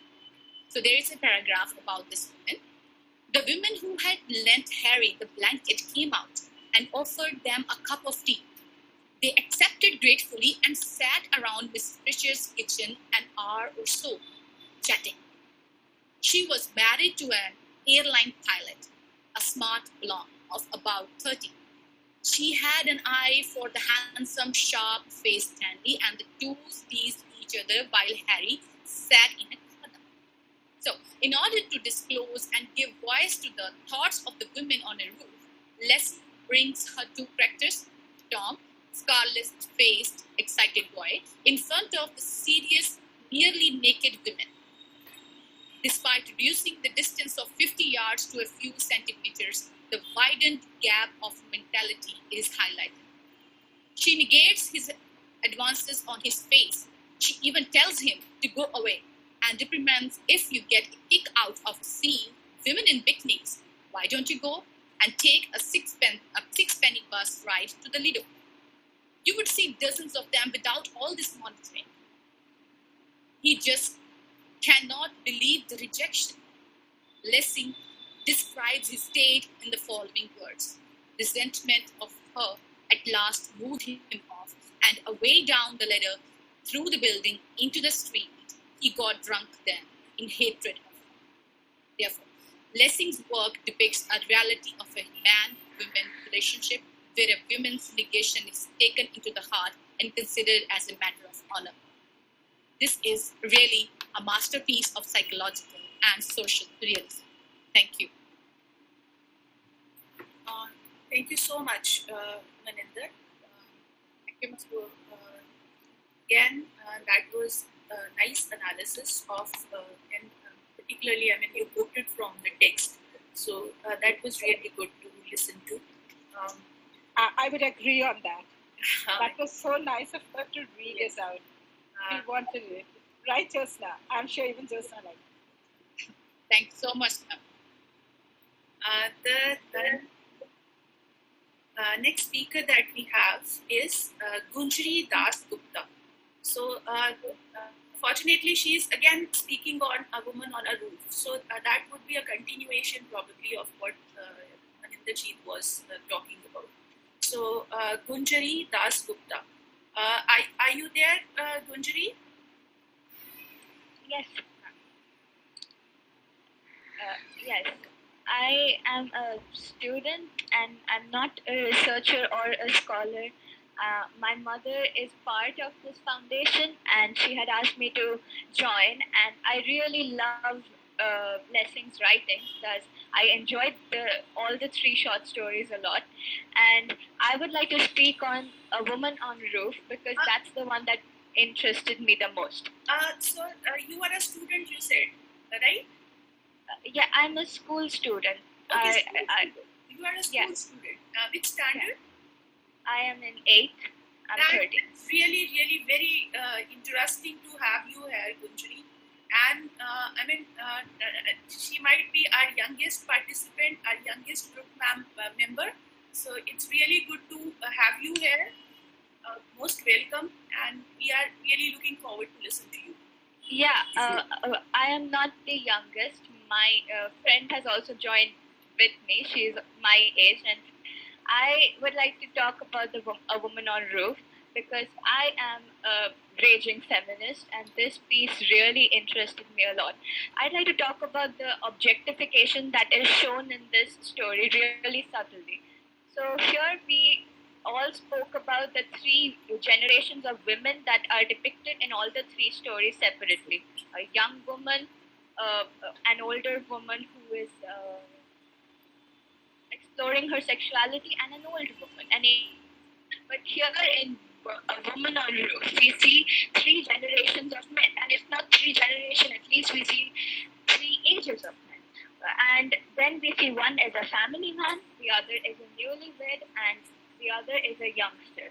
So there is a paragraph about this woman. The women who had lent Harry the blanket came out and offered them a cup of tea. They accepted gratefully and sat around Mrs. Fisher's kitchen an hour or so, chatting. She was married to an airline pilot, a smart blonde of about 30. She had an eye for the handsome, sharp-faced Stanley, and the two teased each other while Harry sat in a corner. So, in order to disclose and give voice to the thoughts of the women on a roof, Lessing brings her two characters, Tom, scarlet-faced, excited boy, in front of the serious, nearly naked women. Despite reducing the distance of 50 yards to a few centimeters, the widened gap of mentality is highlighted. She negates his advances on his face. She even tells him to go away and reprimands, "If you get a kick out of seeing women in bikinis, why don't you go?" and take a six-penny bus ride to the Lido. You would see dozens of them without all this monitoring. He just cannot believe the rejection. Lessing describes his state in the following words. Resentment of her at last moved him off, and away down the ladder, through the building, into the street, he got drunk then, in hatred of her. Therefore, Lessing's work depicts a reality of a man-woman relationship where a woman's negation is taken into the heart and considered as a matter of honor. This is really a masterpiece of psychological and social realism. Thank you. Thank you so much, Maninder. Thank you, Ms. Again, that was a nice analysis of, and particularly, you quoted from the text. So that was really good to listen to. I would agree on that. That was so nice of her to read Yes. it out. We wanted it. Right, Josna? I'm sure even Josna liked it. Thanks so much, ma'am. The next speaker that we have is Gunjari Das Gupta. So, fortunately, she is again speaking on a woman on a roof. So, that would be a continuation probably of what Maninderjeet was talking about. So, Gunjari Das Gupta. Are you there, Gunjari? Yes. Yes. I am a student and I'm not a researcher or a scholar. My mother is part of this foundation and she had asked me to join, and I really love Lessing's writing because I enjoyed all the three short stories a lot, and I would like to speak on A Woman on a Roof because that's the one that interested me the most. So you are a student, you said, right? Yeah, I'm a school student. Okay, you are a school student. Which standard? I am in 8th. I'm 30. It's really, really very interesting to have you here, Gunjari. And she might be our youngest participant, our youngest group member. So it's really good to have you here. Most welcome, and we are really looking forward to listen to you. Yeah, I am not the youngest. My friend has also joined with me. She is my age, and I would like to talk about A Woman on a Roof because I am a raging feminist, and this piece really interested me a lot. I'd like to talk about the objectification that is shown in this story really subtly. So here we all spoke about the three generations of women that are depicted in all the three stories separately. A young woman, an older woman who is exploring her sexuality, and an old woman. But here in A Woman on a Roof, we see three generations of men, and if not three generations, at least we see three ages of men. And then we see one as a family man, the other is a newlywed, and the other is a youngster.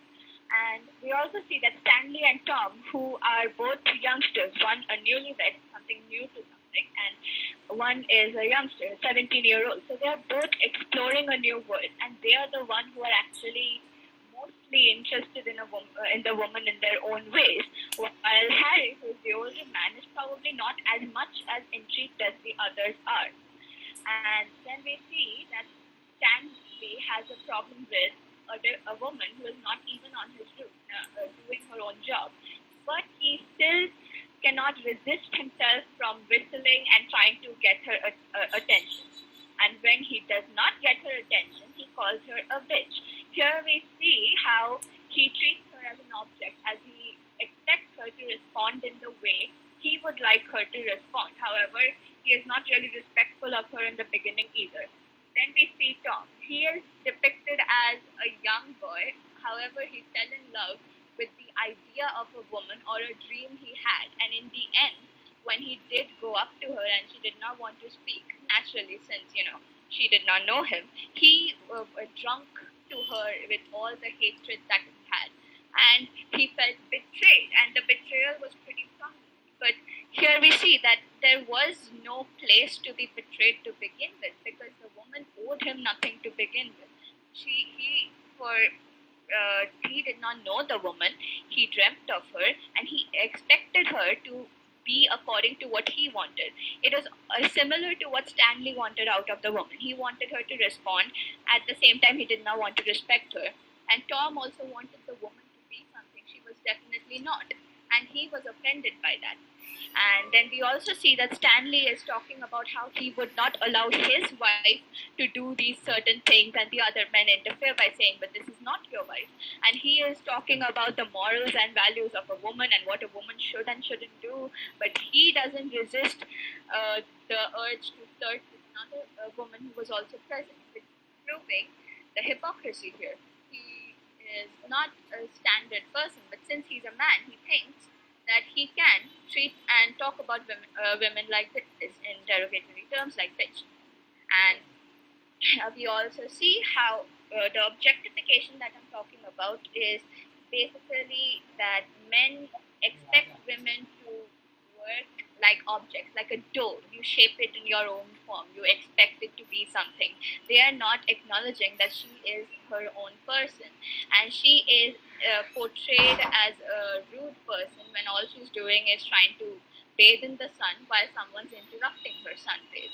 And we also see that Stanley and Tom, who are both youngsters, one a newlywed, something new to something, and one is a youngster, 17-year-old. So they are both exploring a new world, and they are the one who are actually mostly interested in the woman in their own ways, while Harry, who is the older man, is probably not as much as intrigued as the others are. And then we see that Stanley has a problem with a woman who is not even on his roof, doing her own job. But he still cannot resist himself from whistling and trying to get her attention. And when he does not get her attention, he calls her a bitch. Here we see how he treats her as an object, as he expects her to respond in the way he would like her to respond. However, he is not really respectful of her in the beginning either. Then we see Tom. He is depicted as a young boy. However, he fell in love with the idea of a woman or a dream he had. And in the end, when he did go up to her and she did not want to speak, naturally, since, she did not know him, he drunk to her with all the hatred that he had. And he felt betrayed, and the betrayal was pretty strong. But here we see that there was no place to be betrayed to begin with, because the woman owed him nothing to begin with. He did not know the woman. He dreamt of her, and he expected her to be according to what he wanted. It was similar to what Stanley wanted out of the woman. He wanted her to respond. At the same time, he did not want to respect her. And Tom also wanted the woman to be something she was definitely not. And he was offended by that. And then we also see that Stanley is talking about how he would not allow his wife to do these certain things, and the other men interfere by saying, but this is not your wife. And he is talking about the morals and values of a woman and what a woman should and shouldn't do, but he doesn't resist the urge to flirt with another woman who was also present, which is proving the hypocrisy here. He is not a standard person, but since he's a man, he thinks that he can treat and talk about women like this in derogatory terms like bitch. And we also see how the objectification that I'm talking about is basically that men expect women to work like objects, like a dough. You shape it in your own form. You expect it to be something. They are not acknowledging that she is her own person, and she is portrayed as a rude person when all she's doing is trying to bathe in the sun while someone's interrupting her sunbathe.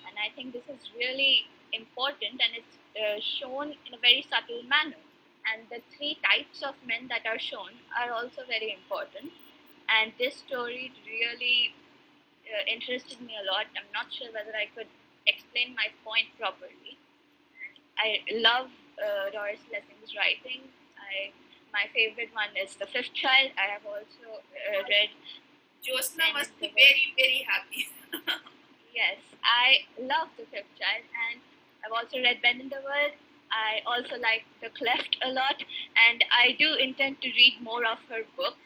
And I think this is really important, and it's shown in a very subtle manner. And the three types of men that are shown are also very important. And this story really interested me a lot. I'm not sure whether I could explain my point properly. I love Doris Lessing's writing. My favorite one is The Fifth Child. I have also read. Josna must be very, very happy. Yes, I love The Fifth Child, and I've also read Maninder. I also like The Cleft a lot, and I do intend to read more of her books.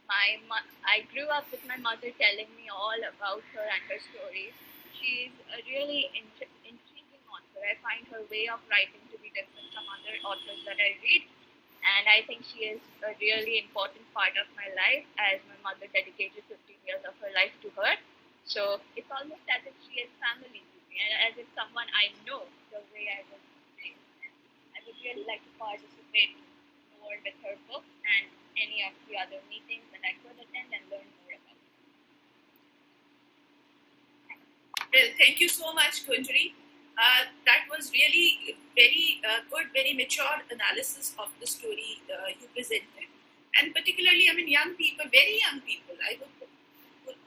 I grew up with my mother telling me all about her and her stories. She's a really intriguing author. I find her way of writing to be different from other authors that I read, and I think she is a really important part of my life, as my mother dedicated 15 years of her life to her. So it's almost as if she is family to me, and as if someone I know the way I was raised. I would really like to participate more with her books and any of the other meetings that I could attend and learn more about. Well, thank you so much, Kunjari. That was really very good, very mature analysis of the story you presented. And particularly, I mean, young people, very young people. I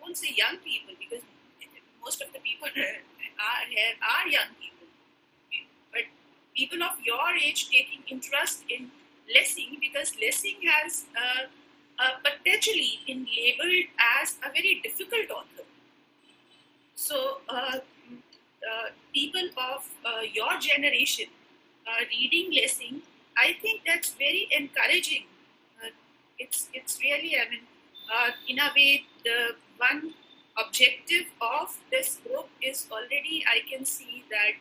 won't say young people, because most of the people here are young people. But people of your age taking interest in Lessing, because Lessing has potentially been labeled as a very difficult author. So people of your generation reading Lessing, I think that's very encouraging. It's really, I mean, in a way, the one objective of this book is already, I can see that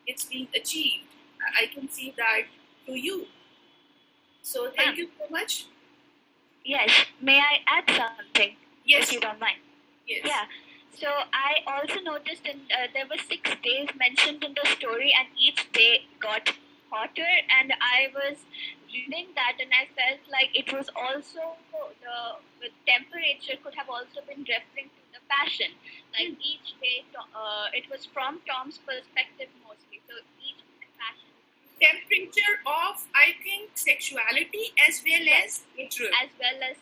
it's being achieved. I can see that through you. So thank you so much. Yes, may I add something? Yes. If you don't mind. Yes. Yeah. So I also noticed there were 6 days mentioned in the story, and each day got hotter, and I was reading that and I felt like it was also the temperature could have also been referring to the passion. Like each day, it was from Tom's perspective mostly. So each passion. Temperature of, I think, sexuality as well as hatred. As well as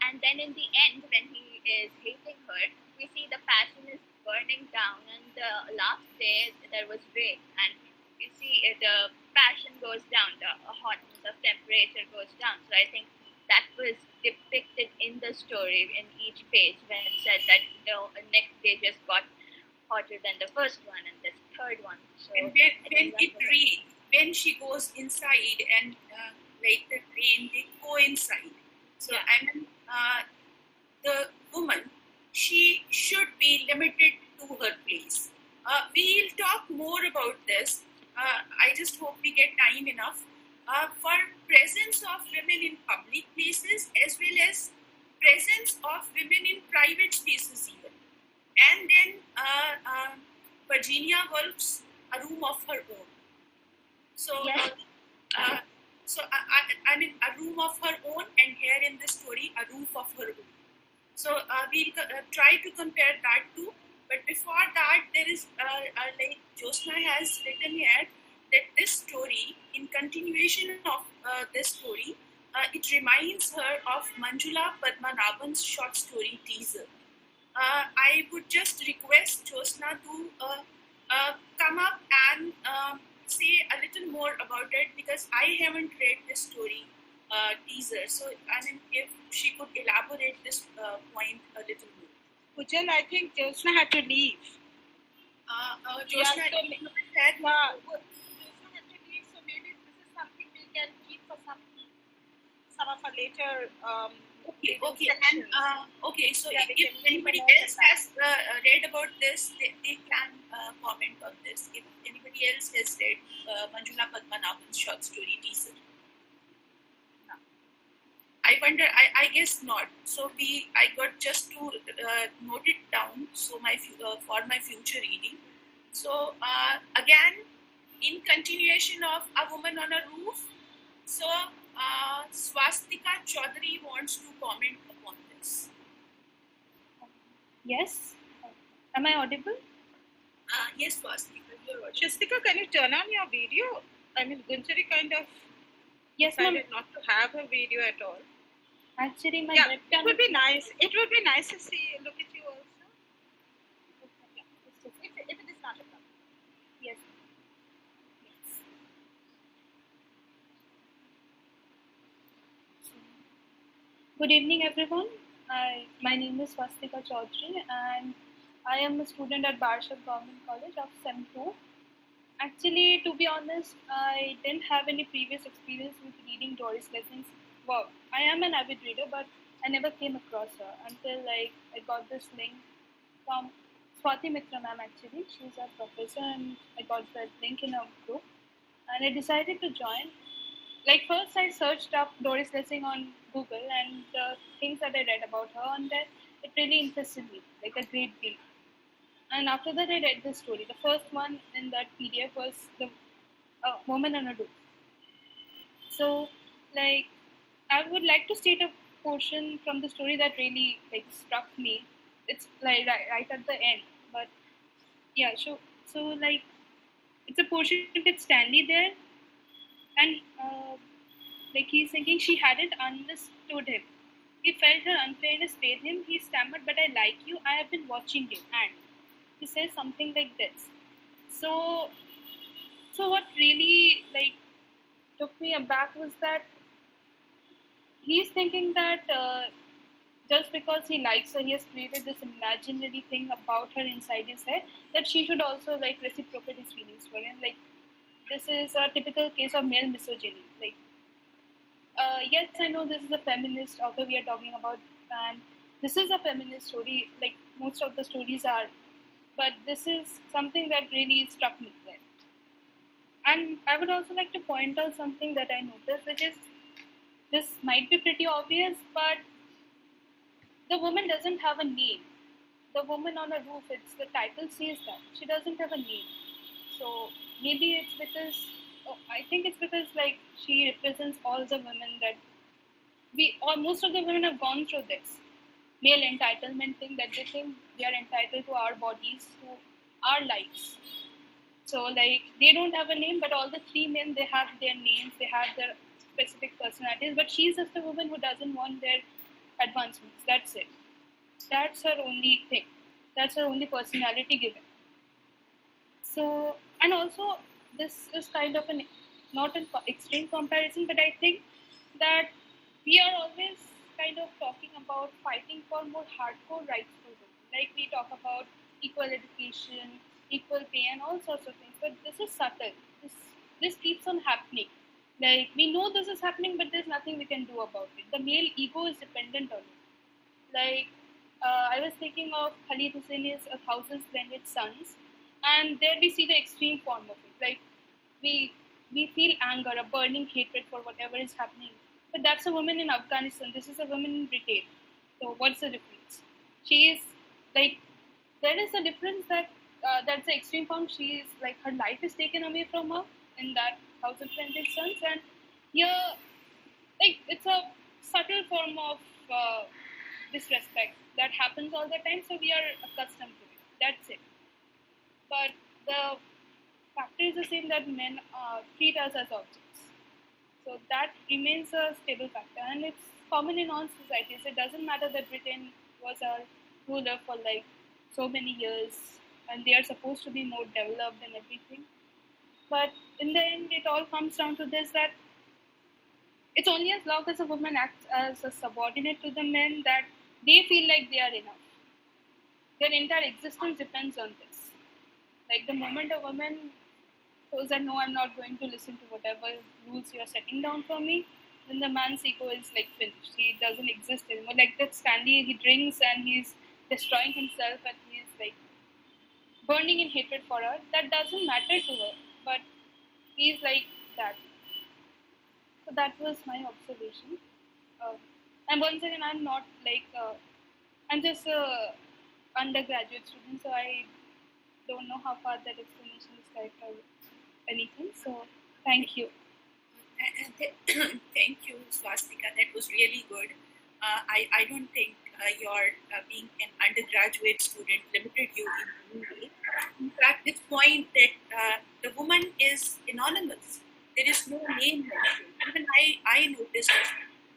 and then in the end, when he is hating her, we see the passion is burning down, and the last day there was rain, and you see the passion goes down, the hotness of temperature goes down. So I think that was depicted in the story in each page when it said that the next day just got hotter than the first one and the third one. So and when she goes inside and like the train, they go inside. So Yeah. I mean, the woman, she should be limited to her place. We'll talk more about this. I just hope we get time enough for presence of women in public places as well as presence of women in private spaces even. And then Virginia Woolf's A Room of Her Own. So, Yes. I mean, A Room of Her Own, and here in this story, A Roof of Her Own. So we'll try to compare that too. But before that, there is like Jyotsna has written here that this story, in continuation of this story, it reminds her of Manjula Padmanabhan's short story teaser. I would just request Jyotsna to come up and say a little more about it, because I haven't read this story teaser. So, I mean, if she could elaborate this point a little more. Pujal, I think Jyotsna had to leave. Jyotsna, Yeah, so said, Jyotsna had to leave, so maybe this is something we can keep for some of our later. Okay. sections. Okay. So Yeah, we if can anybody keep a note else of that. has read about this, they can comment on this. If anybody else has read Manjula Padmanabhan's short story teaser. I wonder. I guess not. So I got just to note it down. So for my future reading. So again, in continuation of A Woman on a Roof. So Swastika Chaudhary wants to comment upon this. Yes. Am I audible? Yes, Swastika, you're audible. Shastika, can you turn on your video? I mean, Gunjari kind of Yes, ma'am. decided not to have a video at all. Actually, my Yeah, webcam. it would be nice. It would be nice to look at you also. Yeah, If it is not a problem. yes. Good evening, everyone. My name is Swastika Chaudhary, and I am a student at Barshab Government College of SEM 2. Actually, to be honest, I didn't have any previous experience with reading Doris Lessing's work. I am an avid reader, but I never came across her until I got this link from Swati Mitra ma'am. Actually, she's a professor, and I got that link in a group, and I decided to join. Like first, I searched up Doris Lessing on Google, and the things that I read about her on there, it really interested me like a great deal. And after that, I read this story. The first one in that PDF was the Woman on a Roof. So, like, I would like to state a portion from the story that really like struck me. It's like right at the end, but yeah. So like, it's a portion with Stanley there, and like he's thinking she hadn't understood him. He felt her unfairness paid him. He stammered, "But I like you. I have been watching you." And he says something like this. So what really like took me aback was that he's thinking that just because he likes her, he has created this imaginary thing about her inside his head that she should also like reciprocate his feelings for him. Like this is a typical case of male misogyny. Like yes, I know this is a feminist author we are talking about, and this is a feminist story. Like most of the stories are, but this is something that really struck me there. And I would also like to point out something that I noticed, which is this might be pretty obvious, but the woman doesn't have a name. The Woman on a Roof, it's the title says that she doesn't have a name. So maybe it's because I think it's because like she represents all the women that most of the women have gone through this male entitlement thing, that they think they are entitled to our bodies, to our lives. So like they don't have a name, but all the three men, they have their names, they have their specific personalities, but she's just a woman who doesn't want their advancements. That's it. That's her only thing. That's her only personality given. So, and also this is kind of an not an extreme comparison, but I think that we are always kind of talking about fighting for more hardcore rights for women. Like we talk about equal education, equal pay, and all sorts of things. But this is subtle. This keeps on happening. Like we know this is happening, but there's nothing we can do about it. The male ego is dependent on it. Like I was thinking of Khalid Hosseini's A Thousand Splendid Suns, and there we see the extreme form of it. Like we feel anger, a burning hatred for whatever is happening. But that's a woman in Afghanistan. This is a woman in Britain. So what's the difference? She is like there is a difference that that's the extreme form. She is like her life is taken away from her in that Thousand Splendid Suns, and here like it's a subtle form of disrespect that happens all the time. So we are accustomed to it. That's it. But the factor is the same, that men treat us as objects. So that remains a stable factor, and it's common in all societies. It doesn't matter that Britain was our ruler for like so many years, and they are supposed to be more developed and everything. But in the end, it all comes down to this, that it's only as long as a woman acts as a subordinate to the men that they feel like they are enough. Their entire existence depends on this. Like the moment a woman shows that no, I'm not going to listen to whatever rules you're setting down for me, then the man's ego is like finished. He doesn't exist anymore. Like that Stanley, he drinks and he's destroying himself and he's like burning in hatred for her. That doesn't matter to her, but he's like that. So that was my observation. And once again, I'm not like I'm just a undergraduate student, so I don't know how far that explanation is correct or anything. So thank you. Thank you, Swastika. That was really good. I don't think your being an undergraduate student limited you in any way. In fact, this point that the woman is anonymous. There is no name mentioned. Even I noticed this,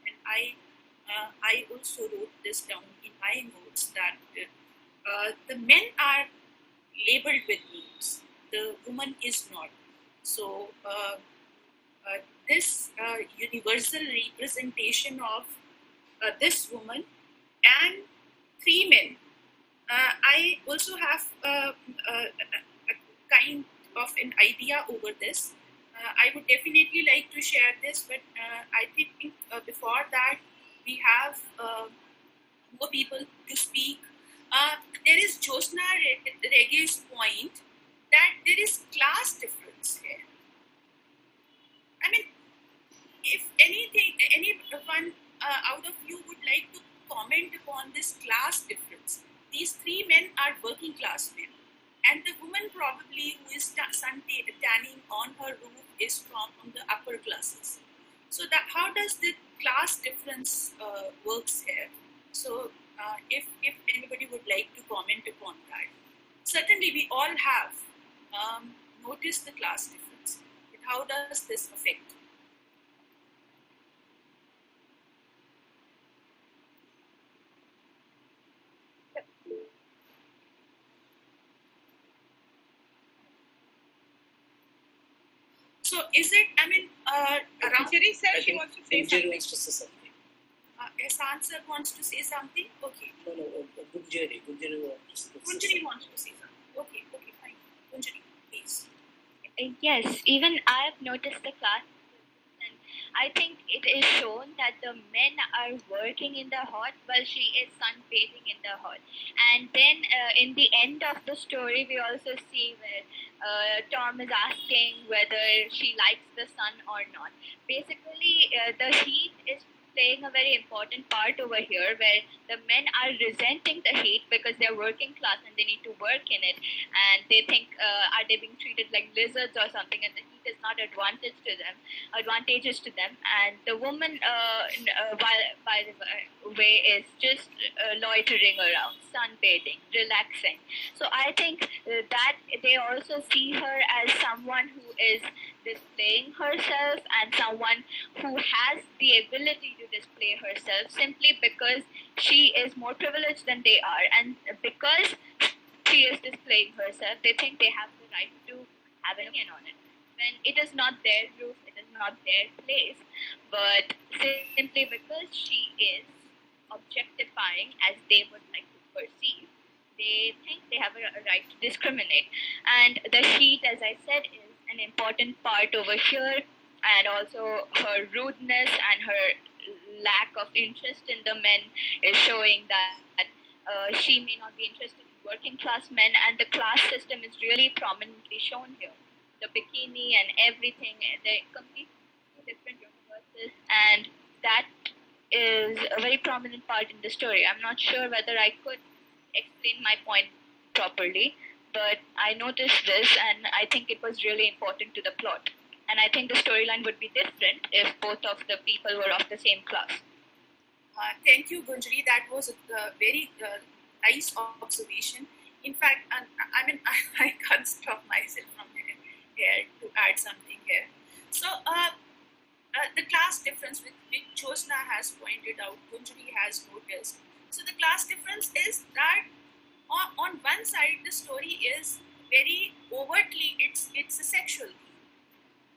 and I also wrote this down in my notes, that the men are labeled with names. The woman is not. So this universal representation of this woman and three men. I also have a kind of an idea over this. I would definitely like to share this, but I think before that we have more people to speak. There is Josna Rege's point that there is class difference here. I mean, if anyone out of you would like to comment upon this class difference, these three men are working class men, and the woman probably who is sun tanning on her roof is from the upper classes. So that how does the class difference works here? So if anybody would like to comment upon that, certainly we all have noticed the class difference. But how does this affect? So is it, I mean, around... Judy said she wants to say Judy something. wants to say something. Ehsan sir wants to say something? Okay. No, Gunjari wants to say Gunjari wants to say something. Okay, fine. Gunjari, please. Yes, even I have noticed the class, and I think it is shown that the men are working in the hot while she is sunbathing in the hot. And then in the end of the story, we also see where Tom is asking whether she likes the sun or not. Basically, the heat is playing a very important part over here, where the men are resenting the heat because they're working class and they need to work in it, and they think are they being treated like lizards or something, and the heat is not advantageous to them, and the woman by the way is just loitering around, sunbathing, relaxing. So I think that they also see her as someone who is displaying herself and someone who has the ability to display herself simply because she is more privileged than they are, and because she is displaying herself, they think they have the right to have an opinion on it. When it is not their roof, it is not their place, but simply because she is objectifying as they would like to perceive, they think they have a right to discriminate. And the heat, as I said, is an important part over here, and also her rudeness and her lack of interest in the men is showing that she may not be interested in working class men, and the class system is really prominently shown here. The bikini and everything, they're completely different universes, and that is a very prominent part in the story. I'm not sure whether I could explain my point properly, but I noticed this and I think it was really important to the plot. And I think the storyline would be different if both of the people were of the same class. Thank you, Gunjari. That was a very nice observation. In fact, I mean, I can't stop myself from here to add something here. So, the class difference which Josna has pointed out, Gunjari has noticed. So, the class difference is that on one side, the story is very overtly, it's a sexual theme.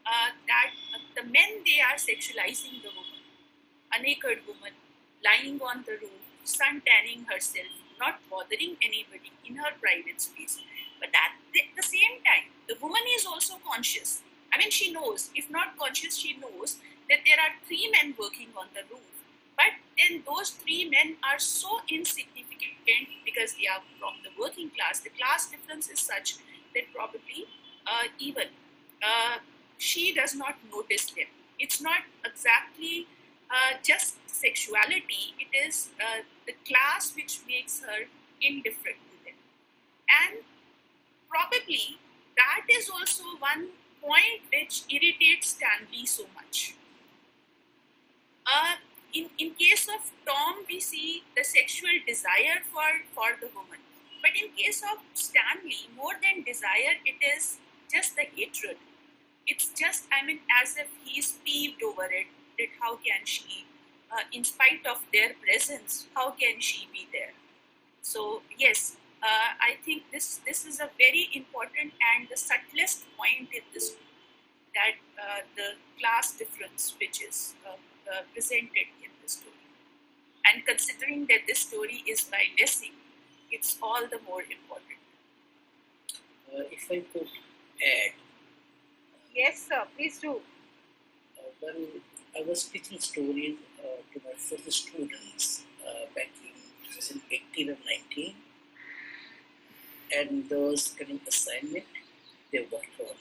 That the men, they are sexualizing the woman, a naked woman, lying on the roof, sun tanning herself, not bothering anybody in her private space. But at the same time, the woman is also conscious. I mean, she knows, if not conscious, she knows that there are 3 men working on the roof. But then those 3 men are so insignificant because they are from the working class. The class difference is such that probably even she does not notice them. It's not exactly just sexuality, it is the class which makes her indifferent to them. And probably that is also one point which irritates Stanley so much. In case of Tom, we see the sexual desire for the woman. But in case of Stanley, more than desire, it is just the hatred. It's just, I mean, as if he's peeved over it, that how can she, in spite of their presence, how can she be there? So, yes, I think this is a very important and the subtlest point in this, that the class difference which is presented in the story. And considering that this story is by Lessing, it's all the more important. If I could add, Yes, sir, please do. well, I was teaching stories to my first students back in 2018 and 19, and there was kind of assignment they worked on,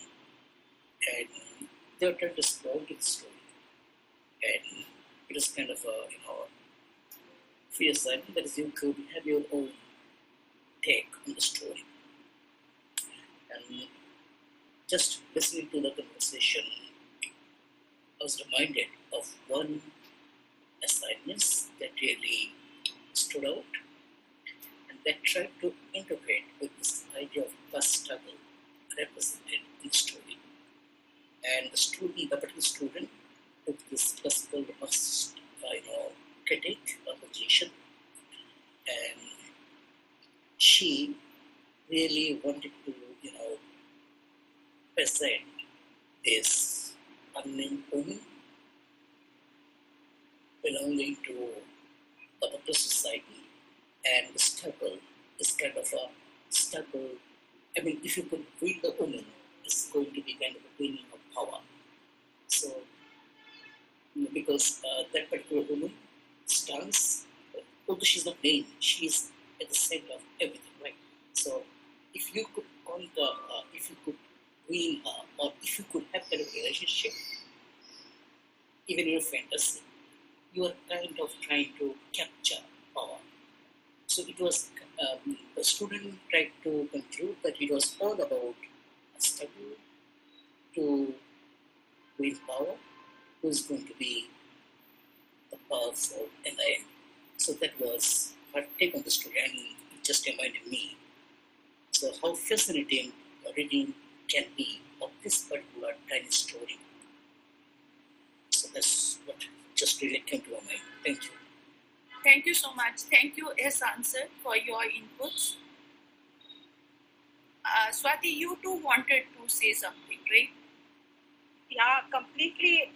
and they were trying to explore the story, and it was kind of a free assignment that is you could have your own take on the story, and just listening to the conversation, I was reminded of one assignment that really stood out and that tried to integrate with this idea of class struggle represented in the story. And the particular student took this classical Marxist, critic or position, and she really wanted to, present this unnamed woman belonging to the upper society, and the struggle is kind of a struggle. I mean, if you could read the woman, it's going to be kind of a gaining of power. So, because that particular woman stands, although she's not named, she's at the center of everything, right? So, if you could conquer, if you could win her, or if you could have kind of a relationship, even in a fantasy, you are kind of trying to capture power. So it was, the student tried to conclude that it was all about a struggle to win power, who is going to be the powerful in the end. So that was her take on the story, and it just reminded me. So how fascinating reading can be of this particular tiny story. So that's what just really came to my mind. Thank you. Thank you so much. Thank you, Answer, for your inputs. Swati, you too wanted to say something, right? Yeah, completely.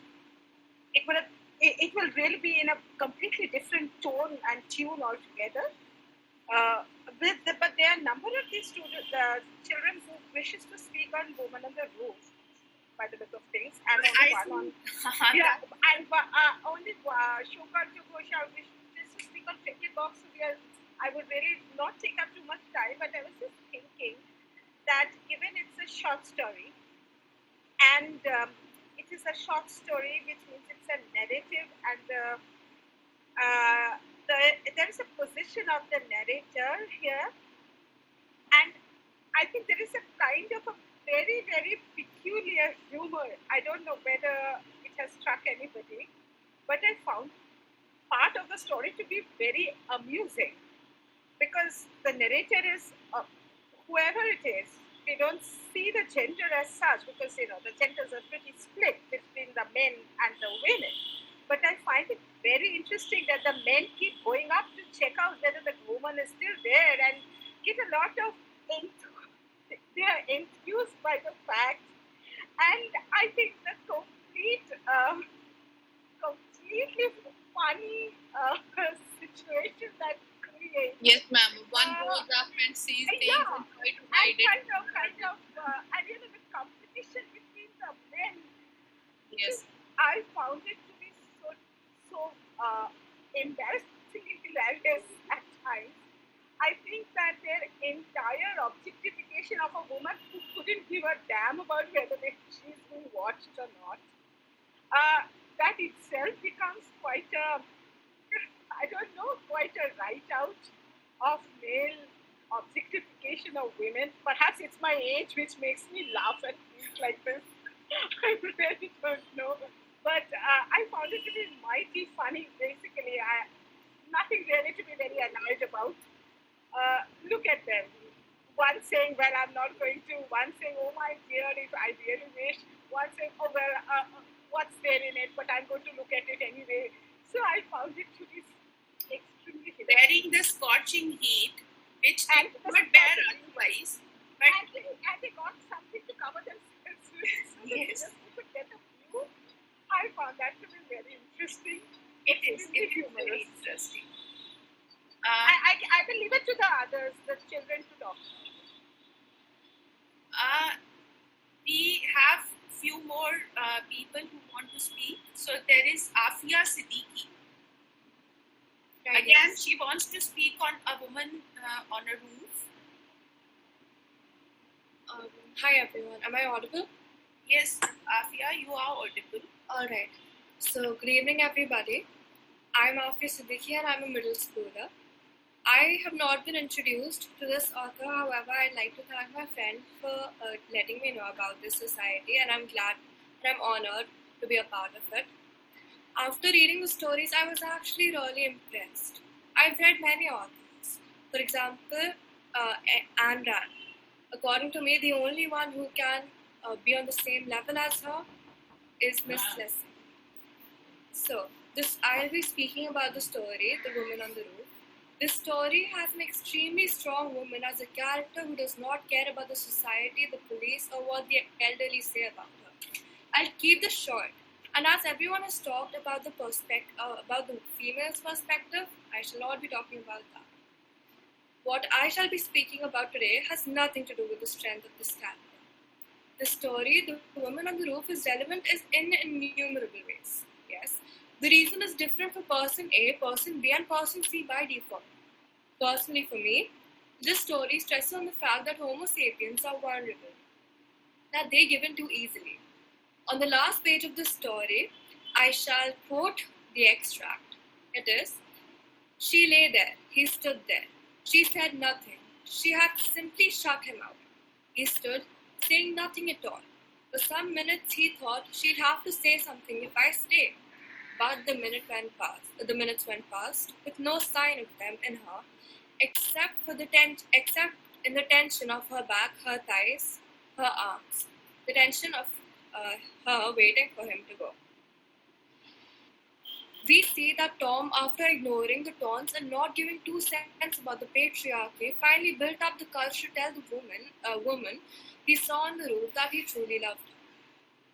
It will really be in a completely different tone and tune altogether. But there are a number of these children who wishes to speak on Woman on the Roof, by the look of things, and only one on only Shokar Jogosha wishes to speak on Trinket Box. So I would really not take up too much time, but I was just thinking that given it's a short story, and it is a short story, which means it's a narrative, and there is a position of the narrator here, and I think there is a kind of a very, very peculiar humor. I don't know whether it has struck anybody, but I found part of the story to be very amusing because the narrator is whoever it is. We don't see the gender as such because the genders are pretty split between the men and the women. But I find it very interesting that the men keep going up to check out whether the woman is still there and get a lot of they are enthused by the fact. And I think the completely funny situation that creates. Yes, ma'am. One goes up and sees things and try to hide it. And the competition between the men. Yes. I found it to be so embarrassingly hilarious at times. I think that their entire objectification of a woman who couldn't give a damn about whether she's being watched or not, that itself becomes quite a write out of male objectification of women. Perhaps it's my age which makes me laugh at things like this. I really don't know. But I found it to be mighty funny, basically. Nothing really to be very annoyed about. Look at them. One saying, well, I'm not going to. One saying, oh my dear, if I really wish. One saying, oh, well, what's there in it? But I'm going to look at it anyway. So I found it to be extremely hilarious. Bearing the scorching heat, which they could not bear otherwise. But and they got something to cover themselves with. So yes. They could get a view. I found that to be very interesting. It is very interesting. I will leave it to the others, the children, to talk. We have few more people who want to speak. So there is Afia Siddiqui. Again, she wants to speak on a woman on a roof. Hi everyone, am I audible? Yes, Afia, you are audible. Alright, so good evening everybody. I'm Afia Siddiqui and I'm a middle schooler. I have not been introduced to this author, however, I'd like to thank my friend for letting me know about this society, and I'm glad and I'm honored to be a part of it. After reading the stories, I was actually really impressed. I've read many authors. For example, Ayn Rand. According to me, the only one who can be on the same level as her is Miss Lessing. So, I'll be speaking about the story, The Woman on the Roof. This story has an extremely strong woman as a character who does not care about the society, the police, or what the elderly say about her. I'll keep this short. And as everyone has talked about the female's perspective, I shall not be talking about that. What I shall be speaking about today has nothing to do with the strength of this character. The story, The Woman on the Roof, is relevant in innumerable ways. Yes. The reason is different for person A, person B, and person C by default. Personally for me, this story stresses on the fact that Homo sapiens are vulnerable, that they give in too easily. On the last page of the story, I shall quote the extract. It is, "She lay there, he stood there. She said nothing. She had simply shut him out. He stood, saying nothing at all. For some minutes he thought she'd have to say something if I stayed. But the minutes went past, with no sign of them in her, except in the tension of her back, her thighs, her arms, the tension of her waiting for him to go." We see that Tom, after ignoring the taunts and not giving 2 cents about the patriarchy, finally built up the courage to tell the woman he saw on the roof that he truly loved her.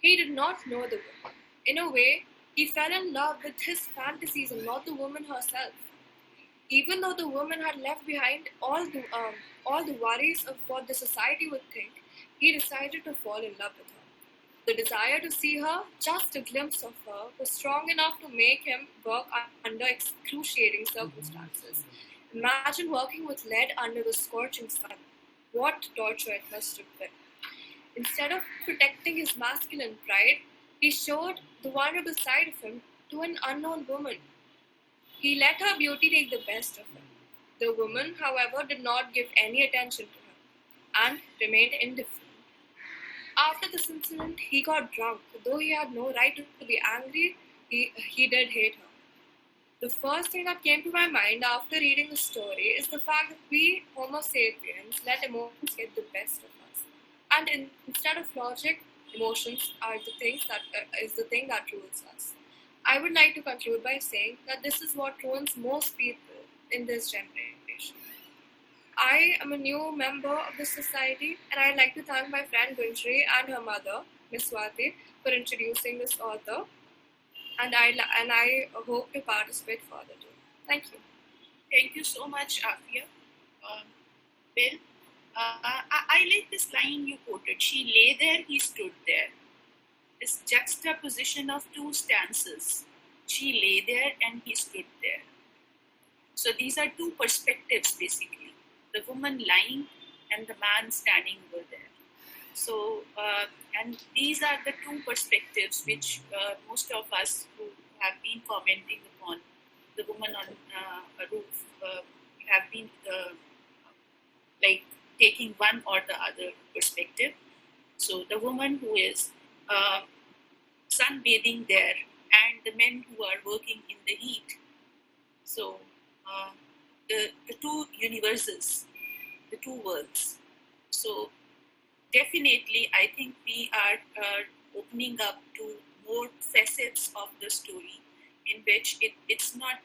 He did not know the woman. In a way, he fell in love with his fantasies and not the woman herself. Even though the woman had left behind all the worries of what the society would think, he decided to fall in love with her. The desire to see her, just a glimpse of her, was strong enough to make him work under excruciating circumstances. Imagine working with lead under the scorching sun. What torture it must have been. Instead of protecting his masculine pride, he showed the vulnerable side of him to an unknown woman. He let her beauty take the best of him. The woman, however, did not give any attention to him. and remained indifferent. After this incident, he got drunk. Though he had no right to be angry, he did hate her. The first thing that came to my mind after reading the story is the fact that we Homo sapiens let emotions get the best of us, and instead of logic, emotions are the things that is the thing that rules us. I would like to conclude by saying that this is what ruins most people in this generation. I am a new member of this society, and I'd like to thank my friend Gunjri and her mother, Miss Swati, for introducing this author. And I hope to participate further too. Thank you. Thank you so much, Afia. Bill, I like this line you quoted. She lay there, he stood there. This juxtaposition of two stances. She lay there and he stood there. So these are two perspectives basically. The woman lying and the man standing over there. So, and these are the two perspectives which most of us who have been commenting upon the woman on a roof have been like taking one or the other perspective. So the woman who is sunbathing there and the men who are working in the heat. So the two universes, the two worlds. So definitely, I think we are opening up to more facets of the story in which it's not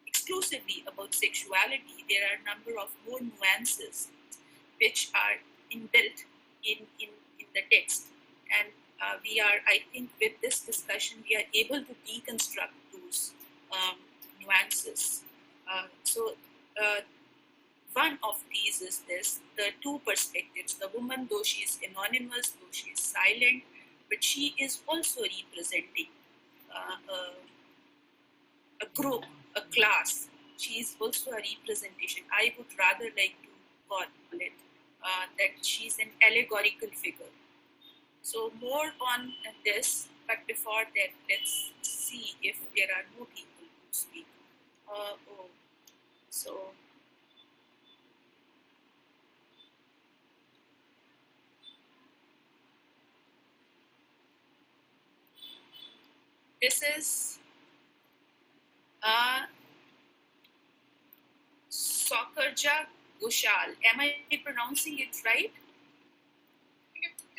exclusively about sexuality. There are a number of more nuances which are inbuilt in the text. And we are, I think, with this discussion, we are able to deconstruct those nuances. So one of these is this, the two perspectives. The woman, though she is anonymous, though she is silent, but she is also representing a group, a class. She is also a representation. I would rather like to call it that she's an allegorical figure. So more on this, but before that, let's see if there are more people who speak. So this is Swastika Chaudhary. Am I pronouncing it right?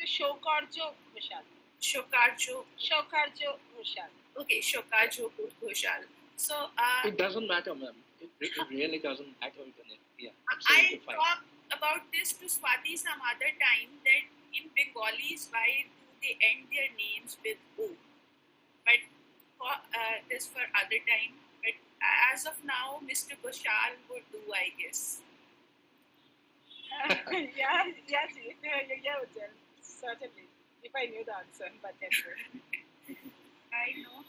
Shokarjo Ghoshal. Shokarjo Ghoshal. Okay, Shokarjo Ghoshal. So it doesn't matter, ma'am. It really doesn't matter. Yeah, I talked about this to Swati some other time that in Bengalis, why do they end their names with O? But this for other time. But as of now, Mr. Ghoshal would do, I guess. Yeah, certainly. If I knew the answer, but anyway. I know.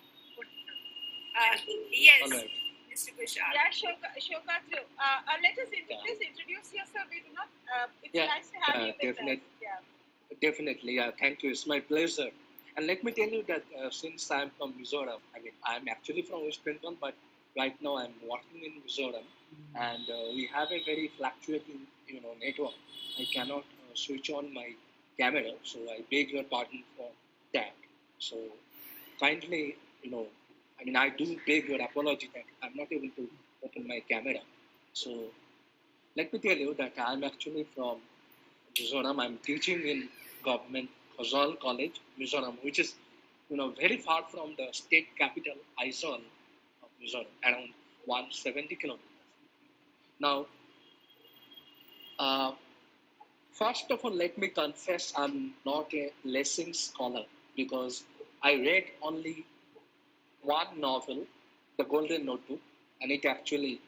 Yes, right. Mr. Ghoshal. Yeah, Shokarjo. Let us please introduce yourself. We do not. It's nice to have you with us. Yeah. Definitely. Yeah, thank you. It's my pleasure. And let me tell you that since I'm from Mizoram, I mean, I'm actually from West Bengal, but right now I'm working in Mizoram, and we have a very fluctuating, network. I cannot switch on my camera, so I beg your pardon for that. So kindly, I do beg your apology that I'm not able to open my camera. So let me tell you that I'm actually from Mizoram. I'm teaching in government Aizawl College, Mizoram, which is, very far from the state capital, Aizawl of Mizoram, around 170 kilometers. Now, first of all, let me confess I'm not a Lessing scholar because I read only one novel, The Golden Notebook, and it actually,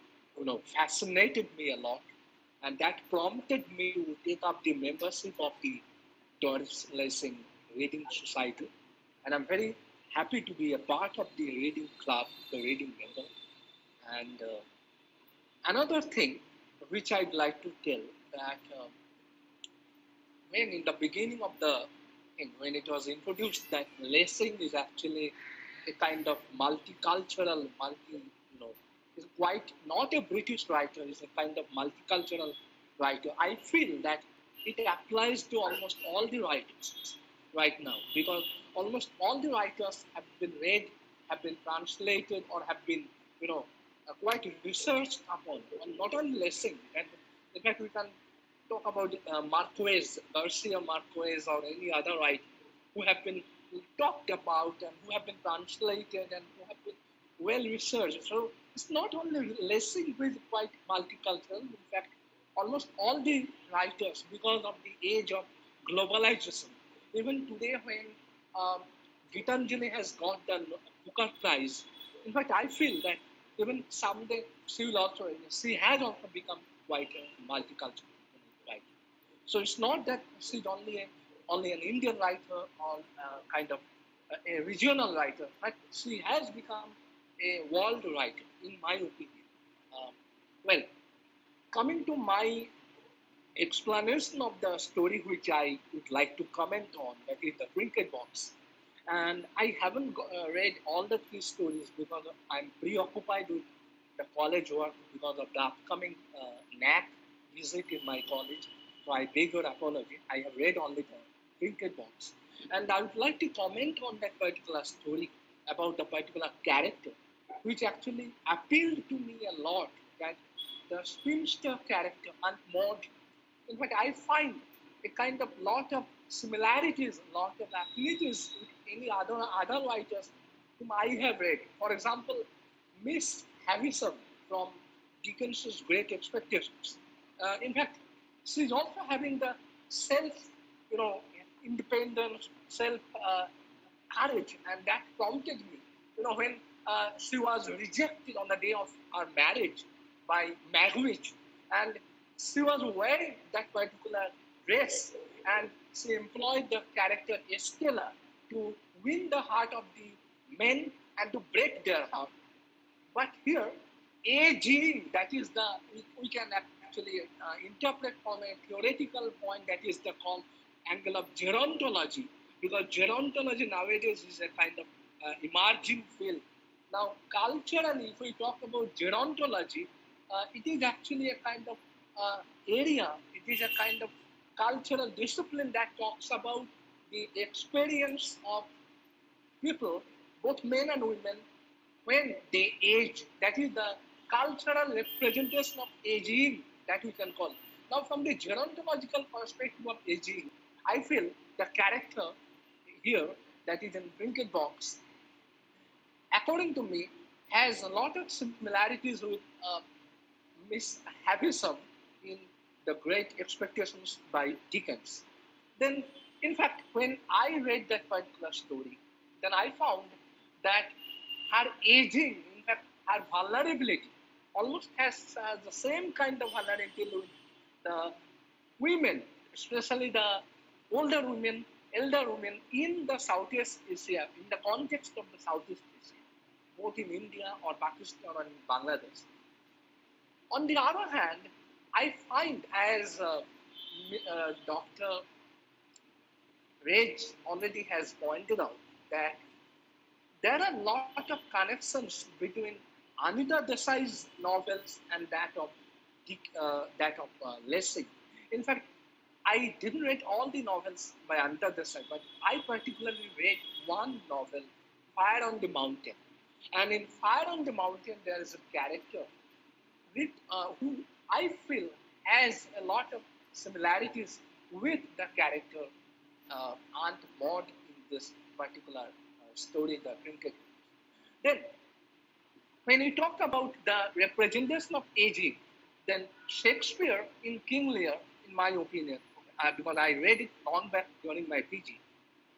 fascinated me a lot, and that prompted me to take up the membership of the Doris Lessing Reading Society, and I'm very happy to be a part of the reading club, the reading member. And another thing which I'd like to tell that when in the beginning of the thing, when it was introduced that Lessing is actually a kind of multicultural, is quite not a British writer, is a kind of multicultural writer. I feel that it applies to almost all the writers right now, because almost all the writers have been read, have been translated, or have been, quite researched upon, and not only Lessing. And in fact, we can talk about Marquez, Garcia Marquez, or any other writer who have been talked about and who have been translated and who have been well researched. So it's not only Lessing who is quite multicultural. In fact, almost all the writers, because of the age of globalization, even today when Gitanjali has got the Booker Prize, in fact, I feel that even someday she has also become quite a multicultural writer. So it's not that she's only an Indian writer or kind of a regional writer, but she has become a world writer, in my opinion. Well, coming to my explanation of the story which I would like to comment on, that is the Trinket Box. And I haven't read all the three stories because I'm preoccupied with the college work because of the upcoming NAC visit in my college. So I beg your apology. I have read only the Trinket Box. And I would like to comment on that particular story about the particular character, which actually appealed to me a lot, that the spinster character and Maud. In fact, I find a kind of lot of similarities, lot of affinities with any other writers whom I have read. For example, Miss Havisham from Dickens's Great Expectations. In fact, she's also having the self, independence, self courage, and that prompted me. When she was rejected on the day of our marriage by Magwitch, and she was wearing that particular dress, and she employed the character Estella to win the heart of the men and to break their heart. But here, AG, that is we can actually interpret from a theoretical point, that is the called angle of gerontology, because gerontology nowadays is a kind of emerging field. Now, culturally, if we talk about gerontology, it is actually a kind of area, it is a kind of cultural discipline that talks about the experience of people, both men and women, when they age. That is the cultural representation of aging that we can call. Now, from the gerontological perspective of aging, I feel the character here, that is in Trinket Box, according to me, has a lot of similarities with Miss Havisham in The Great Expectations by Dickens. Then, in fact, when I read that particular story, then I found that her aging, in fact, her vulnerability, almost has the same kind of vulnerability with the women, especially the older women, elder women in the Southeast Asia, in the context of the Southeast Asia, both in India or Pakistan or in Bangladesh. On the other hand, I find, as Dr. Reg already has pointed out, that there are a lot of connections between Anita Desai's novels and that of Lessing. In fact, I didn't read all the novels by Anita Desai, but I particularly read one novel, Fire on the Mountain. And in Fire on the Mountain, there is a character who I feel has a lot of similarities with the character Aunt Maud in this particular story, the Trinket. Then, when we talk about the representation of aging, then Shakespeare in King Lear, in my opinion, because I read it long back during my PG,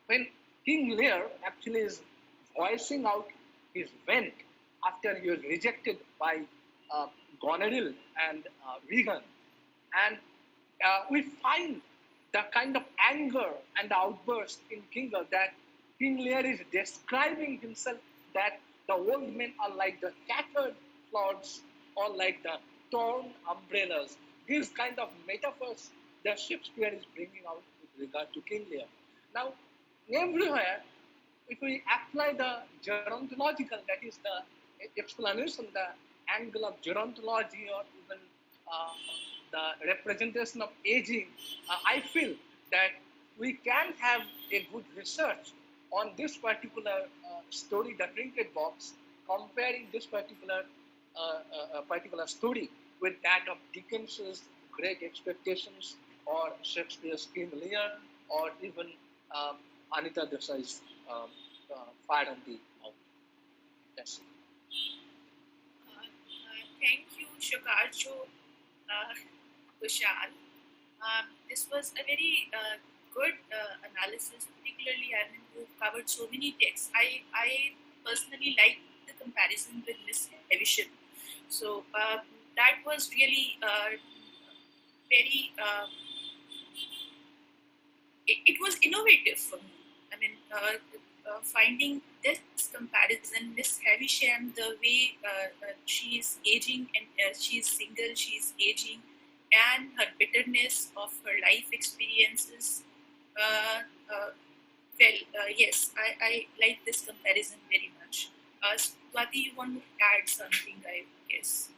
when King Lear actually is voicing out his vent after he was rejected by Goneril and Regan, and we find the kind of anger and the outburst in King Lear, that King Lear is describing himself that the old men are like the tattered clods or like the torn umbrellas. These kind of metaphors that Shakespeare is bringing out with regard to King Lear. Now, everywhere, if we apply the gerontological, that is the explanation, the angle of gerontology, or even the representation of aging, I feel that we can have a good research on this particular story, the Trinket Box, comparing this particular story with that of Dickens's Great Expectations or Shakespeare's King Lear or even Anita Desai's Fire on the Mountain. That's it. Thank you, Shukarjo, Kushal. This was a very good analysis, particularly you've covered so many texts. I personally like the comparison with Miss Havisham. So that was really very, it was innovative for me. I mean, finding this comparison, Miss Havisham, the way she is aging and she is single, she is aging, and her bitterness of her life experiences. Yes, I like this comparison very much. Swati, you want to add something, I guess?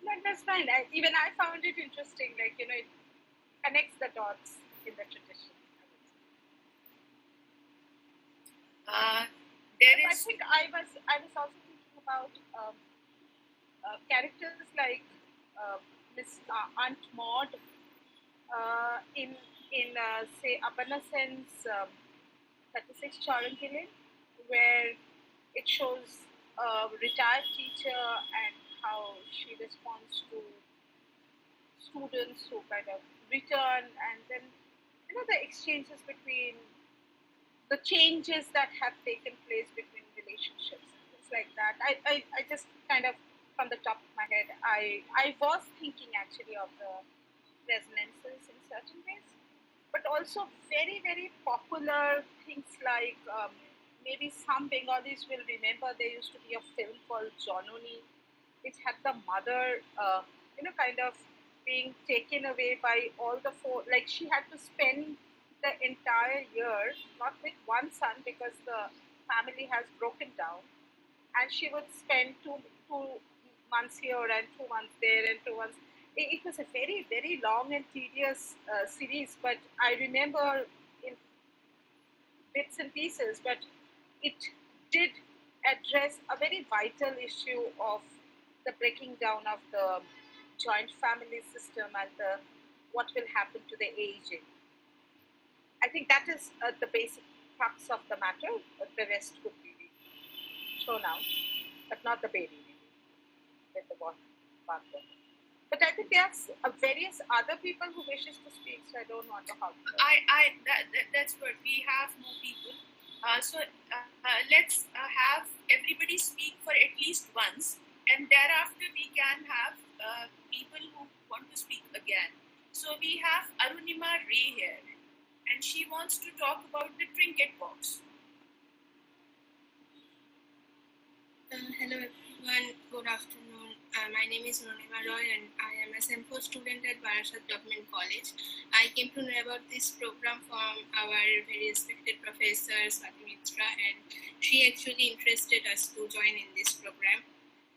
No, that's fine. Even I found it interesting. Like, it connects the dots in the tradition. I think I was also thinking about characters like Miss Aunt Maud in say Aparna Sen's 36 Chaudhary, where it shows a retired teacher and how she responds to students who kind of return, and then the exchanges between the changes that have taken place between relationships, things like that. I just kind of, from the top of my head, I was thinking actually of the resonances in certain ways, but also very, very popular things like maybe some Bengalis will remember there used to be a film called Janoni, which had the mother, kind of being taken away by all the four. Like, she had to spend the entire year not with one son because the family has broken down, and she would spend two months here and 2 months there and 2 months. It was a very, very long and tedious series, but I remember in bits and pieces, but it did address a very vital issue of the breaking down of the joint family system and what will happen to the aging. I think that is the basic crux of the matter. The rest could be shown out, but not the baby with the bathroom. But I think there's various other people who wishes to speak, so I don't want to how to. That's what we have more people. So let's have everybody speak for at least once, and thereafter we can have people who want to speak again. So we have Arunima Ray here, and she wants to talk about the Trinket Box. Hello everyone, good afternoon. My name is Arunima Roy and I am a SEM4 student at Barashat Government College. I came to know about this program from our very respected professor Swati Mitra, and she actually interested us to join in this program.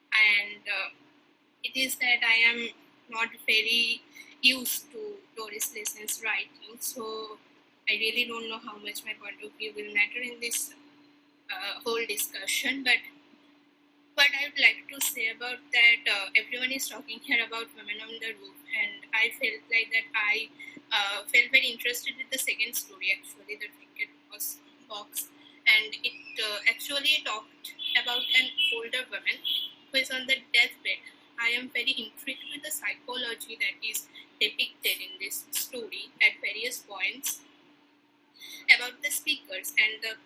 And it is that I am not very used to Doris Lesson's writing, so I really don't know how much my point of view will matter in this whole discussion. But what I would like to say about that, everyone is talking here about women on the roof, and I felt like that I felt very interested with the second story, actually, the Trinket Box, and it actually talked about an older woman who is on the deathbed. I am very intrigued with the psychology that is depicted in this story at various points about the speakers and the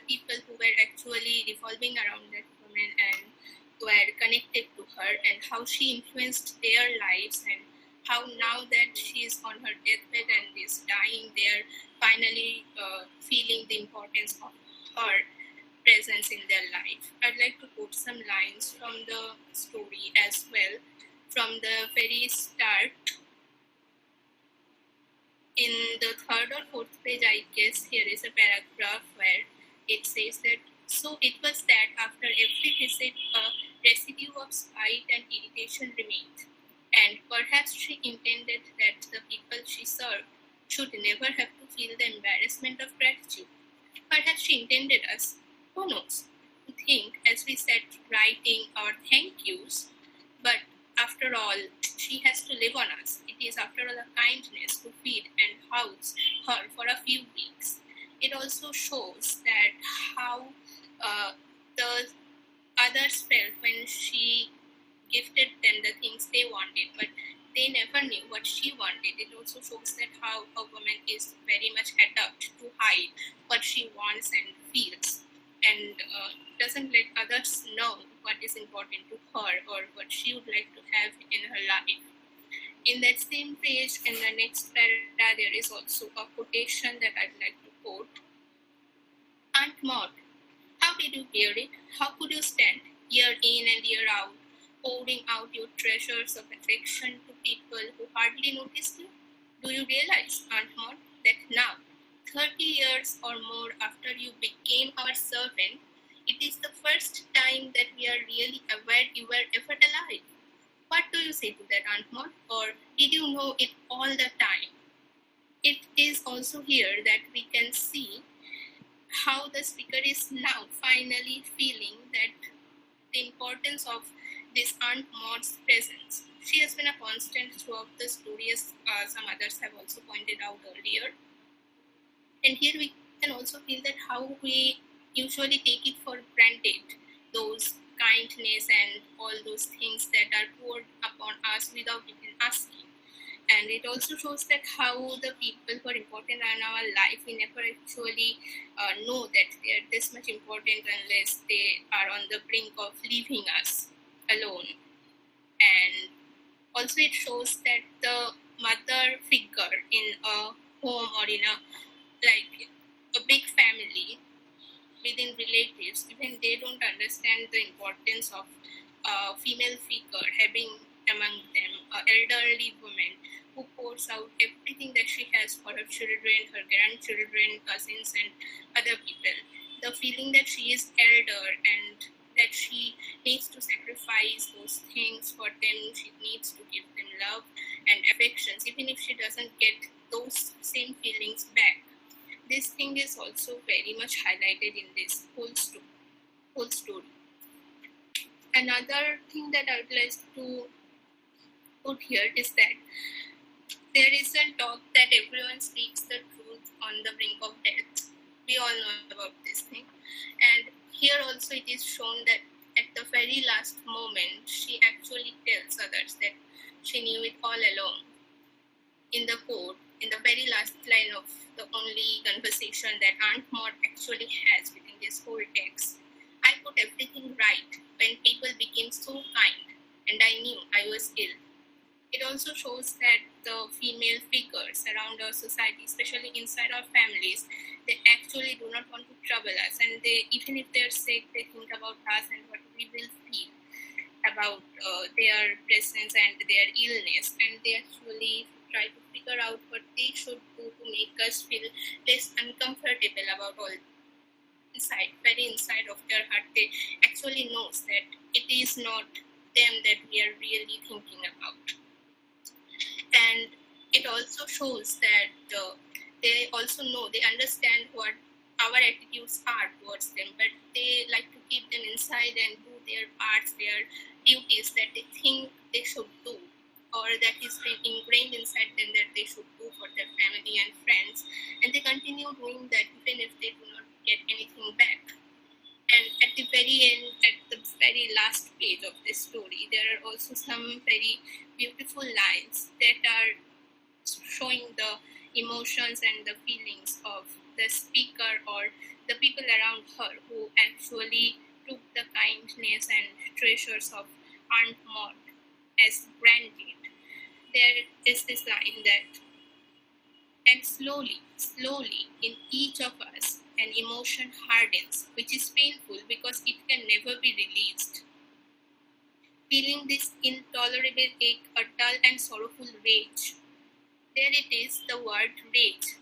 people who were actually revolving around that woman and were connected to her, and how she influenced their lives, and how now that she is on her deathbed and is dying, they are finally feeling the importance of her presence in their life. I'd like to quote some lines from the story as well. From the very start, in the third or fourth page, I guess, here is a paragraph where it says that, so it was that after every visit, a residue of spite and irritation remained. And perhaps she intended that the people she served should never have to feel the embarrassment of gratitude. Perhaps she intended us, who knows, to think as we sat writing our thank yous, but after all, she has to live on us. It is after all a kindness to feed and house her for a few weeks. It also shows that how the others felt when she gifted them the things they wanted, but they never knew what she wanted. It also shows that how a woman is very much adept to hide what she wants and feels, and doesn't let others know what is important to her or what she would like to have in her life. In that same page, in the next paragraph, there is also a quotation that I'd like to quote. Aunt Maud, how did you bear it? How could you stand, year in and year out, pouring out your treasures of affection to people who hardly noticed you? Do you realize, Aunt Maud, that now, 30 years or more after you became our servant, it is the first time that we are really aware you were ever alive? What do you say to that, Aunt Maud? Or did you know it all the time? It is also here that we can see how the speaker is now finally feeling that the importance of this Aunt Maud's presence. She has been a constant throughout the story, as some others have also pointed out earlier. And here we can also feel that how we usually take it for granted, those kindness and all those things that are poured upon us without even asking. And it also shows that how the people who are important in our life, we never actually know that they are this much important unless they are on the brink of leaving us alone. And also it shows that the mother figure in a home or in a big family within relatives, even they don't understand the importance of a female figure having among them an elderly woman who pours out everything that she has for her children, her grandchildren, cousins, and other people. The feeling that she is elder and that she needs to sacrifice those things for them, she needs to give them love and affections, even if she doesn't get those same feelings back. This thing is also very much highlighted in this whole story. Another thing that I would like to put here is that there is a talk that everyone speaks the truth on the brink of death. We all know about this thing. And here also it is shown that at the very last moment, she actually tells others that she knew it all along. In the quote, in the very last line of the only conversation that Aunt Maud actually has within this whole text, I put everything right when people became so kind and I knew I was ill. It also shows that the female figures around our society, especially inside our families, they actually do not want to trouble us, and they, even if they're sick, they think about us and what we will feel about their presence and their illness, and they actually try to figure out what they should do to make us feel less uncomfortable about all inside, very inside of their heart. They actually knows that it is not them that we are really thinking about. And it also shows that they also know, they understand what our attitudes are towards them, but they like to keep them inside and do their parts, their duties that they think they should do, or that is ingrained inside them that they should do for their family and friends, and they continue doing that even if they do not get anything back. And at the very end, at the very last page of this story, there are also some very beautiful lines that are showing the emotions and the feelings of the speaker or the people around her who actually took the kindness and treasures of Aunt Maud as granted. There is this line that, and slowly, in each of us, an emotion hardens, which is painful because it can never be released. Feeling this intolerable ache, a dull and sorrowful rage. There it is, the word rage.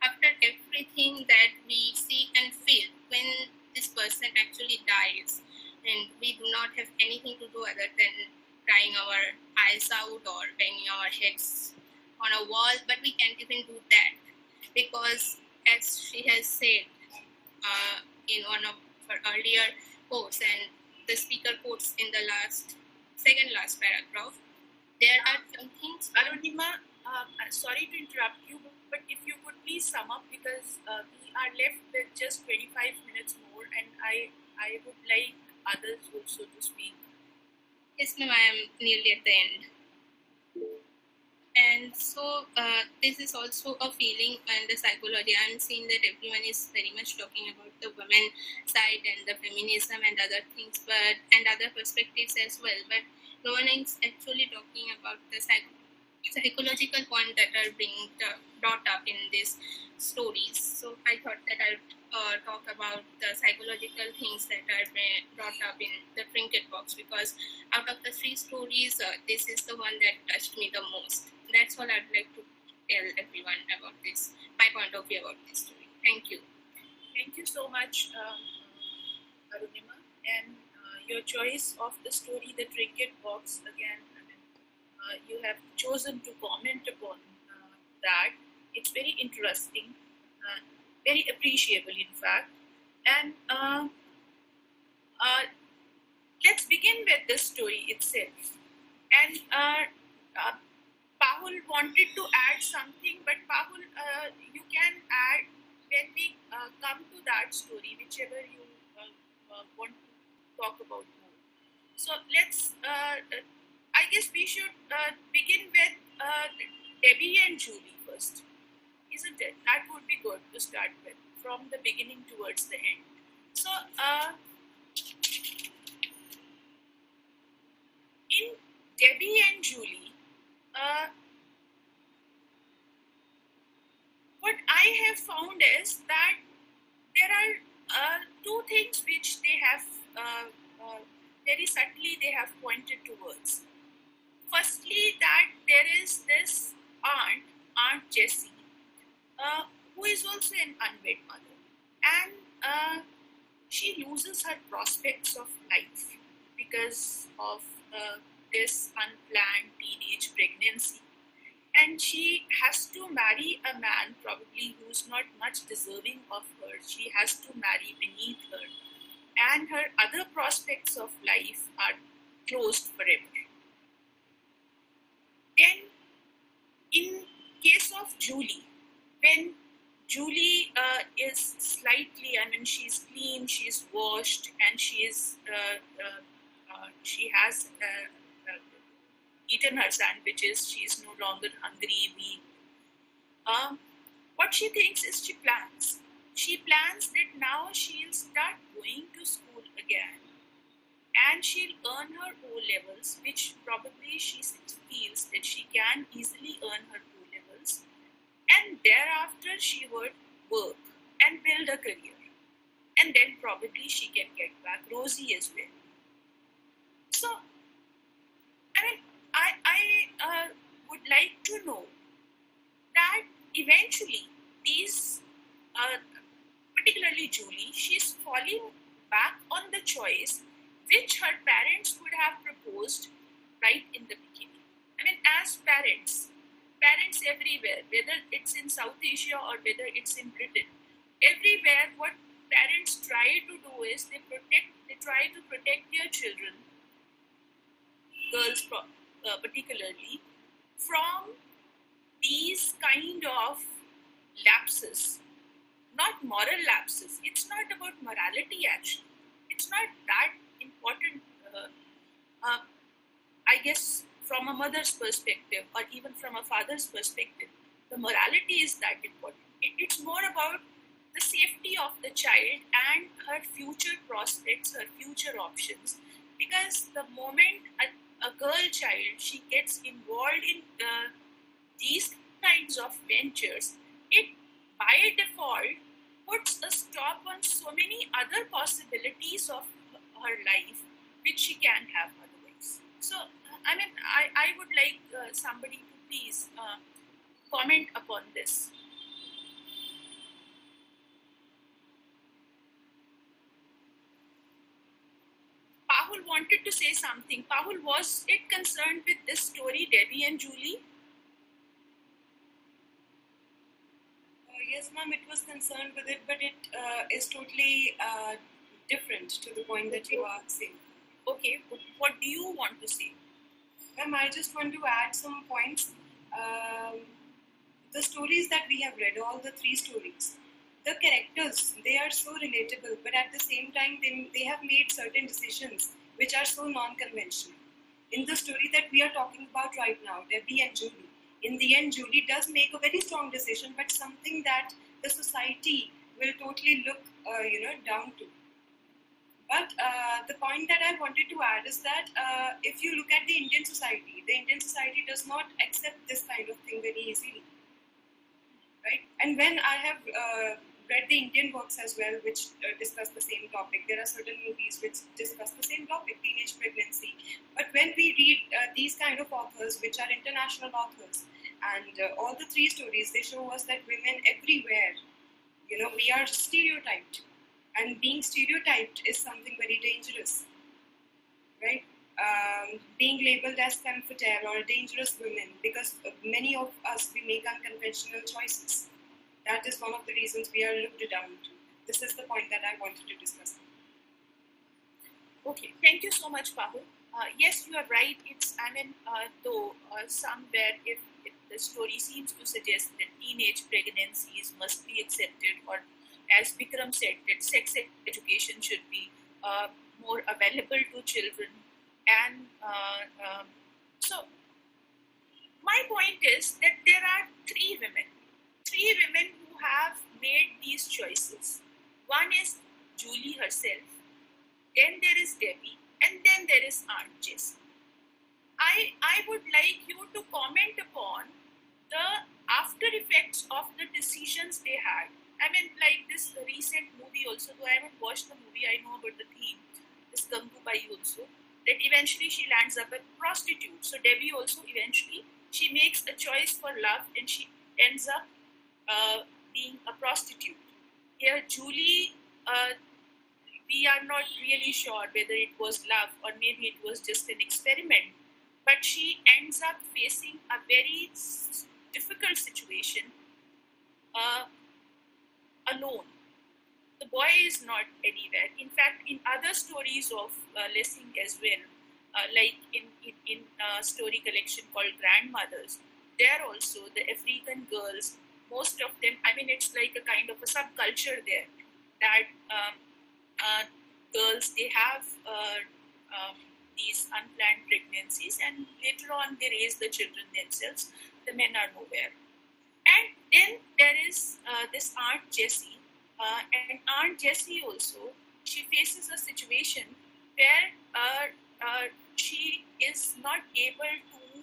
After everything that we see and feel when this person actually dies, and we do not have anything to do other than crying our eyes out or banging our heads on a wall, but we can't even do that because, as she has said in one of her earlier quotes, and the speaker quotes in the second last paragraph, there are some things. Arunima, sorry to interrupt you, but if you could please sum up, because we are left with just 25 minutes more, and I would like others also to speak. Yes, ma'am, I am nearly at the end. And so this is also a feeling and the psychology. I'm seeing that everyone is very much talking about the women side and the feminism and other things, and other perspectives as well. But no one is actually talking about the psychological point that are being brought up in these stories. So I thought that I'd talk about the psychological things that are brought up in the Trinket Box, because out of the 3 stories, this is the one that touched me the most. That's all I'd like to tell everyone about this, my point of view about this story. Thank you. Thank you so much, Arunima. And your choice of the story, The Trinket Box, again, you have chosen to comment upon that. It's very interesting, very appreciable, in fact. And let's begin with the story itself. And Pahul wanted to add something, but Pahul, you can add when we come to that story, whichever you want to talk about more. So let's, I guess we should begin with Debbie and Judy first, isn't it? That would be good to start with, from the beginning towards the end. So, in Debbie and Julie, what I have found is that there are 2 things which they have very subtly they have pointed towards. Firstly, that there is this Aunt Jessie, who is also an unwed mother, and she loses her prospects of life because of this unplanned teenage pregnancy, and she has to marry a man probably who's not much deserving of her. She has to marry beneath her, and her other prospects of life are closed forever. Then, in case of Julie, when Julie is slightly, she's clean, she's washed, and she has eaten her sandwiches, she is no longer hungry, weak. What she thinks is she plans. She plans that now she'll start going to school again, and she'll earn her O-levels, which probably she feels that she can easily earn her O-levels, and thereafter she would work and build a career, and then probably she can get back Rosie as well. So, I would like to know that eventually these, particularly Julie, she's falling back on the choice which her parents would have proposed right in the beginning. As parents everywhere, whether it's in South Asia or whether it's in Britain, everywhere what parents try to do is they try to protect their children, girls particularly, from these kind of lapses. Not moral lapses. It's not about morality actually. It's not that important, I guess, from a mother's perspective or even from a father's perspective. The morality is that important. It's more about the safety of the child and her future prospects, her future options. Because the moment a girl child, she gets involved in these kinds of ventures, it by default puts a stop on so many other possibilities of her life which she can have otherwise. So, I would like somebody to please comment upon this. Pahul, Pahul wanted to say something. Pahul, was it concerned with this story, Debbie and Julie? Yes, ma'am, it was concerned with it, but it is totally different to the point that you are saying. Okay, what do you want to say? Ma'am, I just want to add some points. The stories that we have read, all the 3 stories, the characters, they are so relatable, but at the same time, they have made certain decisions which are so non-conventional. In the story that we are talking about right now, Debbie and Judy, in the end, Judy does make a very strong decision, but something that the society will totally look, down to. But the point that I wanted to add is that if you look at the Indian society does not accept this kind of thing very easily, right? And when I have read the Indian works as well, which discuss the same topic, there are certain movies which discuss the same topic, teenage pregnancy. But when we read these kind of authors, which are international authors, and all the 3 stories, they show us that women everywhere, we are stereotyped. And being stereotyped is something very dangerous, right? Being labeled as femme fatale or dangerous women, because many of us, we make unconventional choices. That is one of the reasons we are looked down to. This is the point that I wanted to discuss. Okay, thank you so much, Pahul. Yes, you are right. Though somewhere if the story seems to suggest that teenage pregnancies must be accepted, or as Vikram said, that sex education should be more available to children. And so my point is that there are 3 women who have made these choices. One is Julie herself, then there is Debbie, and then there is Aunt Jessie. I would like you to comment upon the after effects of the decisions they had. Like this recent movie also, though I haven't watched the movie, I know about the theme, this Gangubai also, that eventually she lands up a prostitute. So Debbie also eventually, she makes a choice for love and she ends up being a prostitute. Here Julie, we are not really sure whether it was love or maybe it was just an experiment, but she ends up facing a very difficult situation alone. The boy is not anywhere. In fact, in other stories of Lessing as well, like in a story collection called Grandmothers, there also the African girls, most of them, it's like a kind of a subculture there, that girls, they have these unplanned pregnancies and later on they raise the children themselves. The men are nowhere. And then there is this Aunt Jessie, and Aunt Jessie also, she faces a situation where she is not able to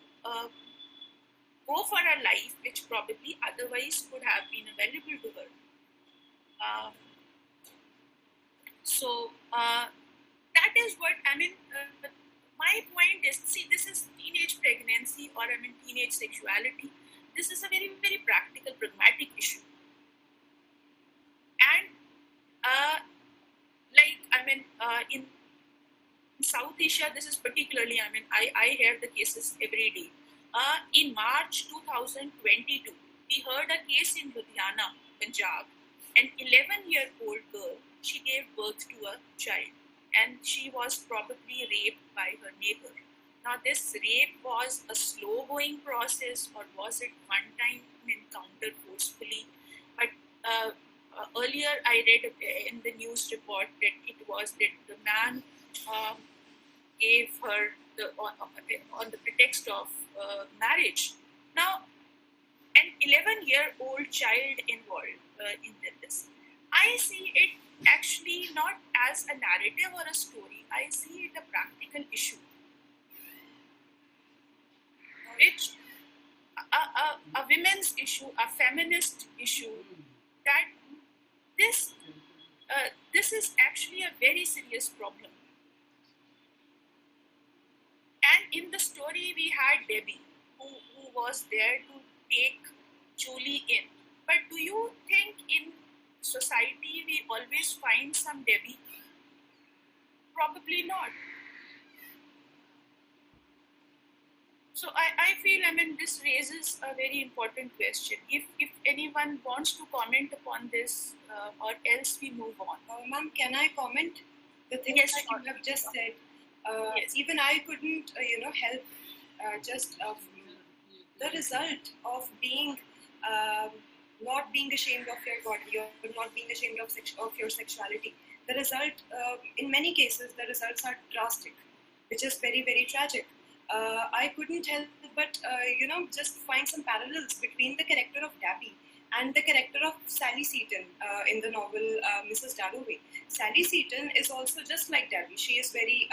go for a life which probably otherwise could have been available to her. So that is what my point is. See, this is teenage pregnancy or teenage sexuality. This is a very, very practical, pragmatic issue. And in South Asia, this is particularly, I hear the cases every day. In March 2022, we heard a case in Ludhiana, Punjab. An 11-year-old girl, she gave birth to a child and she was probably raped by her neighbor. Now, this rape was a slow-going process, or was it one-time encounter forcefully? But earlier, I read in the news report that it was that the man gave her on the pretext of marriage. Now, an 11-year-old child involved in this. I see it actually not as a narrative or a story. I see it a practical issue, which a women's issue, a feminist issue, that this is actually a very serious problem. And in the story, we had Debbie, who was there to take Julie in. But do you think in society we always find some Debbie? Probably not. So I feel, this raises a very important question. If anyone wants to comment upon this, or else we move on. Ma'am, can I comment? The things Yes, that sure. you have just said, Yes. even I couldn't, help just the result of being not being ashamed of your body or not being ashamed of your sexuality. The result, in many cases, the results are drastic, which is very, very tragic. I couldn't help but, just find some parallels between the character of Gabby and the character of Sally Seaton in the novel Mrs. Dalloway. Sally Seaton is also just like Gabby. She is very,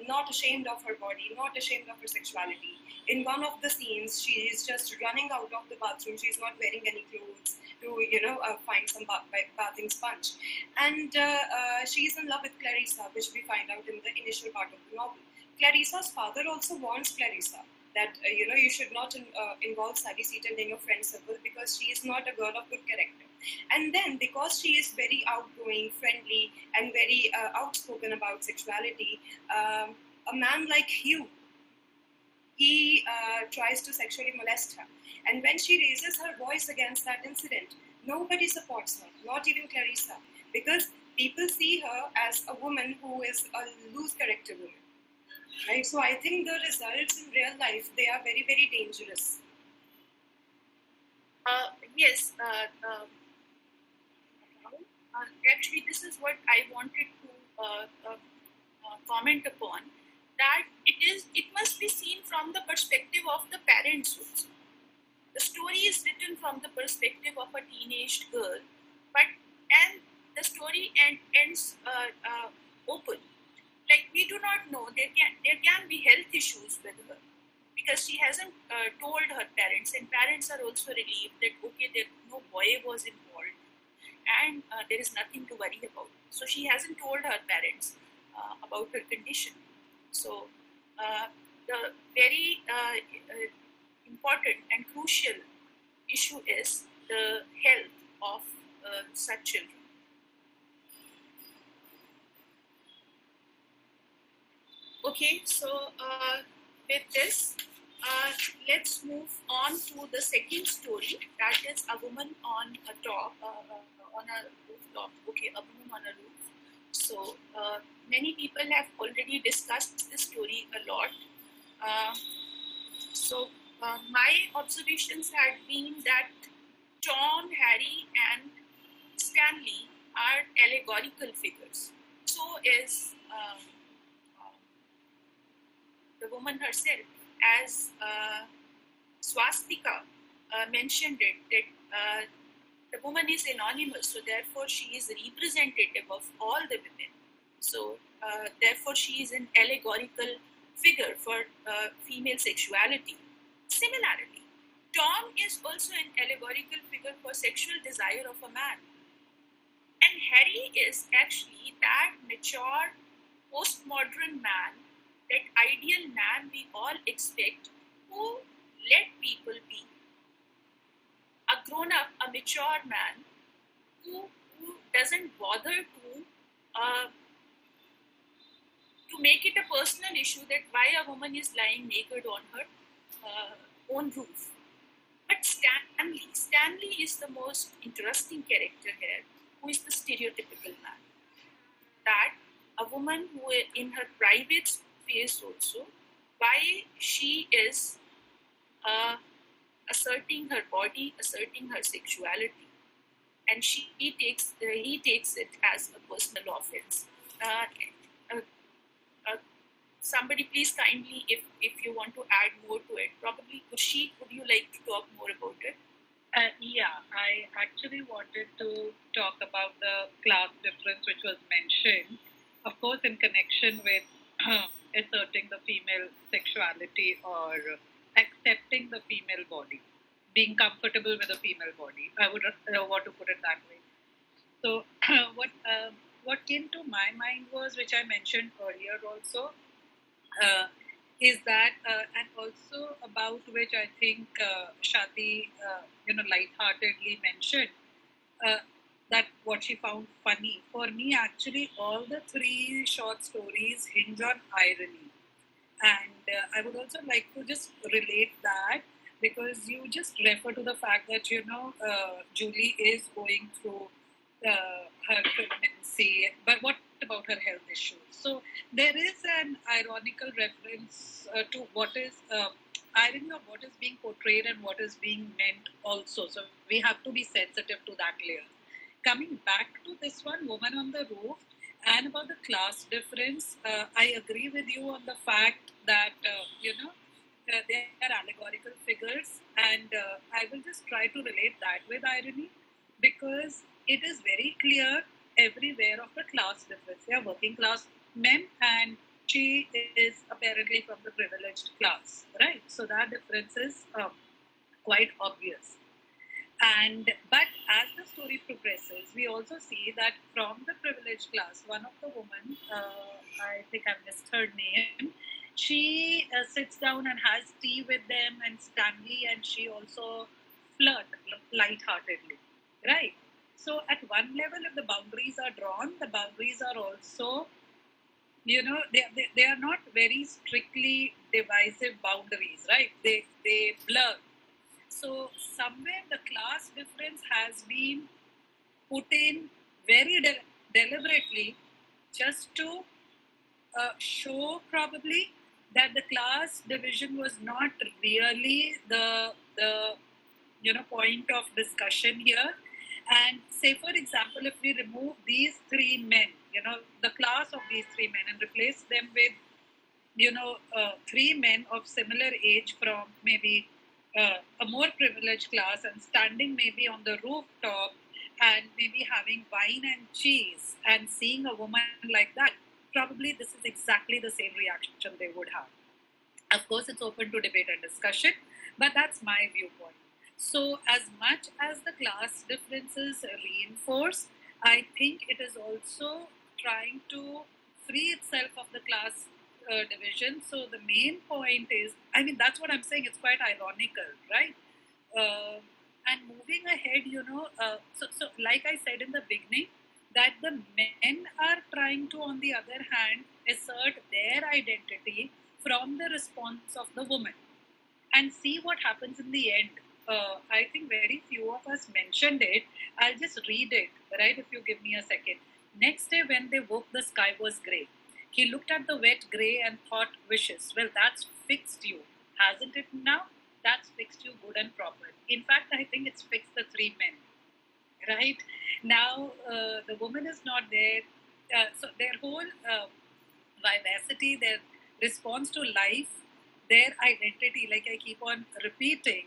not ashamed of her body, not ashamed of her sexuality. In one of the scenes, she is just running out of the bathroom. She's not wearing any clothes to, find some bathing sponge. And she's in love with Clarissa, which we find out in the initial part of the novel. Clarissa's father also warns Clarissa that you should not involve Sally Seaton in your friend circle because she is not a girl of good character. And then because she is very outgoing, friendly, and very outspoken about sexuality, a man like Hugh, he tries to sexually molest her. And when she raises her voice against that incident, nobody supports her, not even Clarissa, because people see her as a woman who is a loose character woman. Right, so I think the results in real life, they are very, very dangerous. Yes. Actually, this is what I wanted to comment upon. That it must be seen from the perspective of the parents also. The story is written from the perspective of a teenage girl, and the story ends open. Like, we do not know, there can be health issues with her because she hasn't told her parents, and parents are also relieved that okay, no boy was involved and there is nothing to worry about. So she hasn't told her parents about her condition. So the very important and crucial issue is the health of such children. Okay, so with this, let's move on to the second story. That is a woman on a top, on a rooftop. Okay, a woman on a roof. So many people have already discussed this story a lot. My observations had been that Tom, Harry, and Stanley are allegorical figures. So is the woman herself, as Swastika mentioned it, that the woman is anonymous, so therefore she is representative of all the women. So therefore she is an allegorical figure for female sexuality. Similarly, Tom is also an allegorical figure for sexual desire of a man. And Harry is actually that mature, postmodern man, that ideal man we all expect, who let people be. A grown-up, a mature man who doesn't bother to make it a personal issue that why a woman is lying naked on her own roof. But Stanley is the most interesting character here, who is the stereotypical man. That a woman who in her private space also, why she is asserting her body, asserting her sexuality, and he takes it as a personal offense. Somebody please kindly, if you want to add more to it, probably Kushi, would you like to talk more about it? Yeah, I actually wanted to talk about the class difference which was mentioned, of course, in connection with asserting the female sexuality or accepting the female body, being comfortable with the female body. I would want to put it that way. So, what came to my mind was, which I mentioned earlier also, is that, and also about which I think Shati, lightheartedly mentioned, that what she found funny. For me, actually, all the three short stories hinge on irony. And I would also like to just relate that, because you just refer to the fact that, Julie is going through her pregnancy, but what about her health issues? So there is an ironical reference to what is irony of what is being portrayed and what is being meant also. So we have to be sensitive to that layer. Coming back to this one, Woman on the Roof, and about the class difference, I agree with you on the fact that, they are allegorical figures, and I will just try to relate that with irony, because it is very clear everywhere of the class difference. They are working class men, and she is apparently from the privileged class, right? So that difference is quite obvious. But as the story progresses, we also see that from the privileged class, one of the women, I think I missed her name, she sits down and has tea with them and Stanley, and she also flirt lightheartedly, right? So at one level, if the boundaries are drawn, the boundaries are also, they are not very strictly divisive boundaries, right? They blur. So somewhere the class difference has been put in very deliberately, just to show probably that the class division was not really the point of discussion here. And say, for example, if we remove these three men, the class of these three men, and replace them with, three men of similar age from maybe a more privileged class, and standing maybe on the rooftop and maybe having wine and cheese and seeing a woman like that, probably this is exactly the same reaction they would have. Of course, it's open to debate and discussion, but that's my viewpoint. So as much as the class differences reinforce, I think it is also trying to free itself of the class division. So the main point is, that's what I'm saying, it's quite ironical, right? And moving ahead, so like I said in the beginning, that the men are trying to, on the other hand, assert their identity from the response of the woman, and see what happens in the end. I think very few of us mentioned it. I'll just read it, right, if you give me a second. Next day when they woke, the sky was grey. He looked at the wet grey and thought, wishes, well, that's fixed you, hasn't it now? That's fixed you good and proper. In fact, I think it's fixed the three men, right? Now, the woman is not there. So their whole vivacity, their response to life, their identity, like I keep on repeating,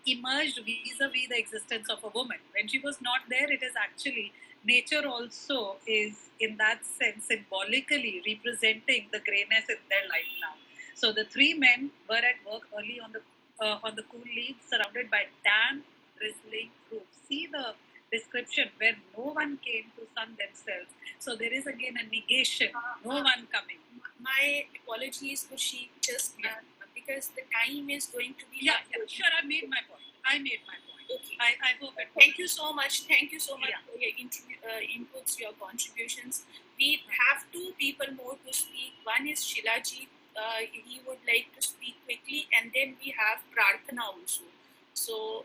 emerged vis-a-vis the existence of a woman. When she was not there, it is actually nature also is, in that sense, symbolically representing the greyness in their life now. So the three men were at work early on the cool leaves, surrounded by damp, drizzling roofs. See the description, where no one came to sun themselves. So there is again a negation, no one coming. My apologies, Kushi, just because the time is going to be... Yeah, sure, I made my point. Okay. I hope it... Thank you so much for your inputs, your contributions. We have two people more to speak. One is Shilaji. He would like to speak quickly, and then we have Prarthana also. So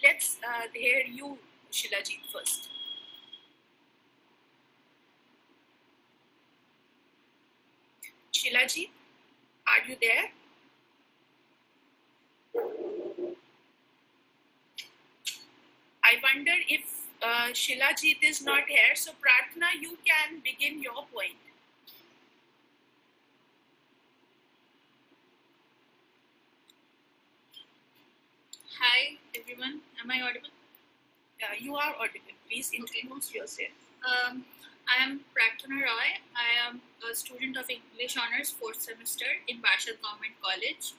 let's hear you, Shilaji, first. Shilaji, are you there? I wonder if Shilajit is not here. So Prarthana, you can begin your point. Hi everyone, am I audible? Yeah, you are audible. Please introduce yourself. I am Prarthana Roy. I am a student of English Honours 4th semester in Barshad Government College.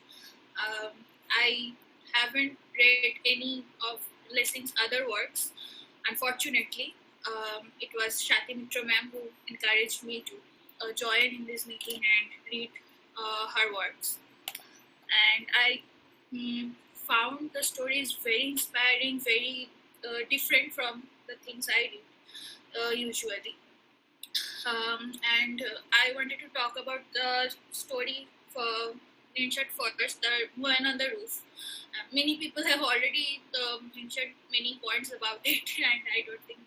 I haven't read any of Lessing's other works, unfortunately. It was Shati Mitra ma'am who encouraged me to join in this meeting and read her works. And I found the stories very inspiring, very different from the things I read usually. and I wanted to talk about the story for mentioned first, the woman on the roof. Many people have already mentioned many points about it, and I don't think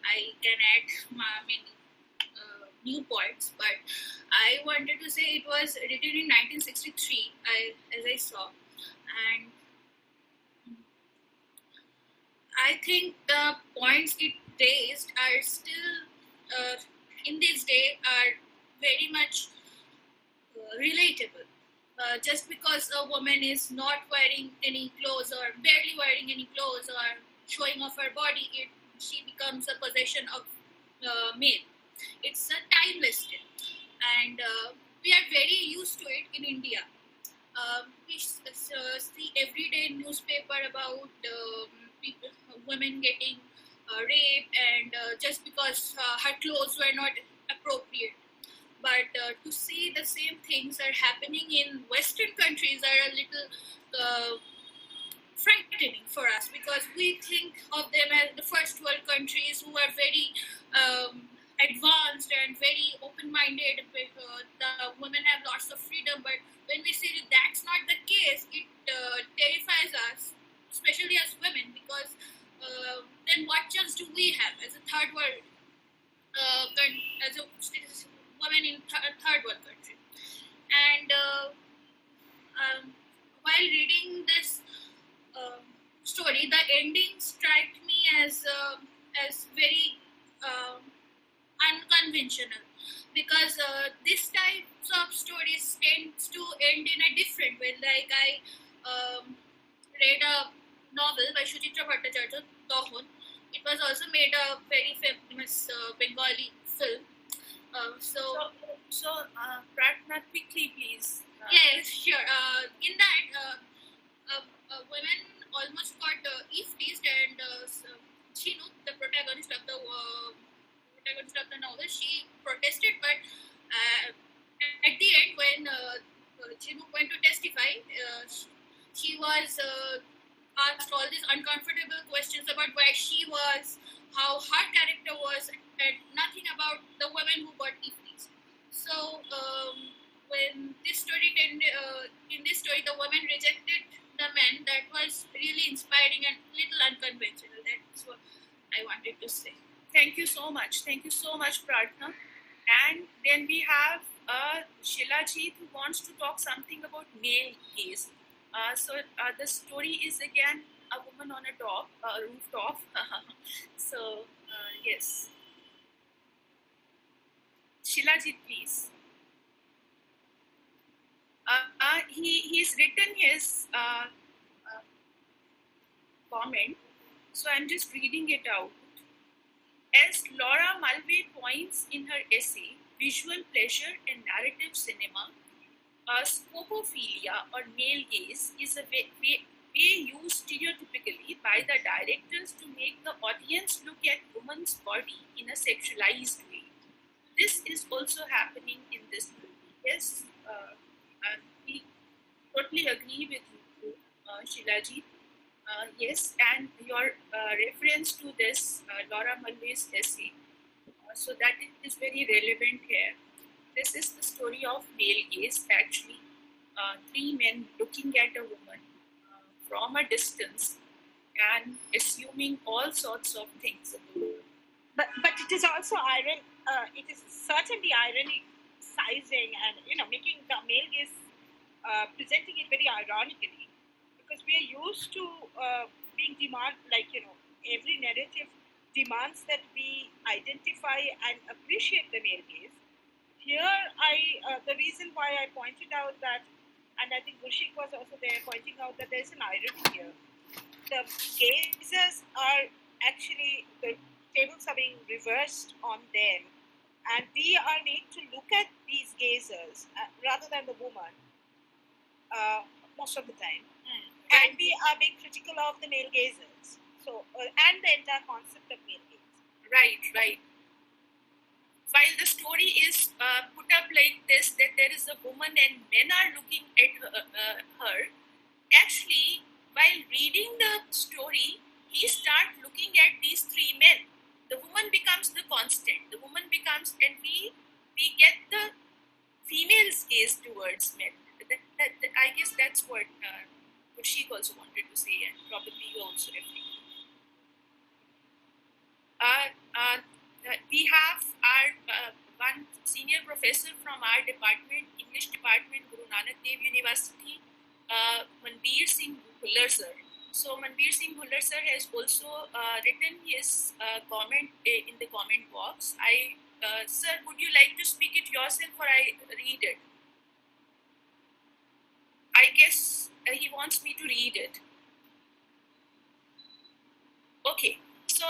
I can add many new points. But I wanted to say it was written in 1963, as I saw, and I think the points it raised are still in this day are very much relatable. Just because a woman is not wearing any clothes or barely wearing any clothes or showing off her body, she becomes a possession of male. It's a timeless thing, and we are very used to it in India. We see everyday newspaper about people, women getting raped, and just because her clothes were not appropriate. But to see the same things are happening in Western countries are a little frightening for us, because we think of them as the first world countries who are very advanced and very open-minded. The women have lots of freedom, but when we see that that's not the case, it terrifies us, especially as women, because then what chance do we have as a third world, as a woman in third world country? And while reading this story, the ending struck me as very unconventional, because this types of stories tends to end in a different way. Like I read a novel by Suchitra Bhattacharya, Tohon. It was also made a very famous Bengali film. Pratna, quickly, please. Yes, sure. In that, women almost got teased, and Chinu, the protagonist of the novel, she protested, but at the end, when Chinu went to testify, she was asked all these uncomfortable questions about where she was, how her character was, and nothing about the women who got teased. So when this story in this story, the woman rejected the man. That was really inspiring and little unconventional. That's what I wanted to say. Thank you so much. Thank you so much, Pratna. And then we have Shilajit, who wants to talk something about male gaze. The story is again a woman on a rooftop. Yes. Shilajit, please. He's written his comment, so I'm just reading it out. As Laura Mulvey points in her essay, Visual Pleasure and Narrative Cinema, scopophilia or male gaze is a way used stereotypically by the directors to make the audience look at woman's body in a sexualized way. This is also happening in this movie. Yes, we totally agree with you, Shilajit. Yes, and your reference to this Laura Mulvey's essay, so that is very relevant here. This is the story of male gaze, actually. Three men looking at a woman from a distance and assuming all sorts of things about her. But it is also irony. It is certainly irony sizing and making the male gaze, presenting it very ironically, because we are used to being every narrative demands that we identify and appreciate the male gaze. Here, the reason why I pointed out that, and I think Bushik was also there pointing out that there is an irony here. The gazes are actually, the tables are being reversed on them, and we are made to look at these gazers rather than the woman most of the time. And we are being critical of the male gazers. So, and the entire concept of male gaze. Right. While the story is put up like this, that there is a woman and men are looking at her, actually, while reading the story, he starts looking at these three men. The woman becomes the constant. The woman becomes, and we gaze towards men. I guess that's what she also wanted to say, and probably you also referring. We have our one senior professor from our department, English department, Guru Nanak Dev University, Manbir Singh Bhullar sir. So Manbir Singh Bhullar sir has also written his comment in the comment box. Sir, would you like to speak it yourself or I read it? I guess he wants me to read it. Okay. So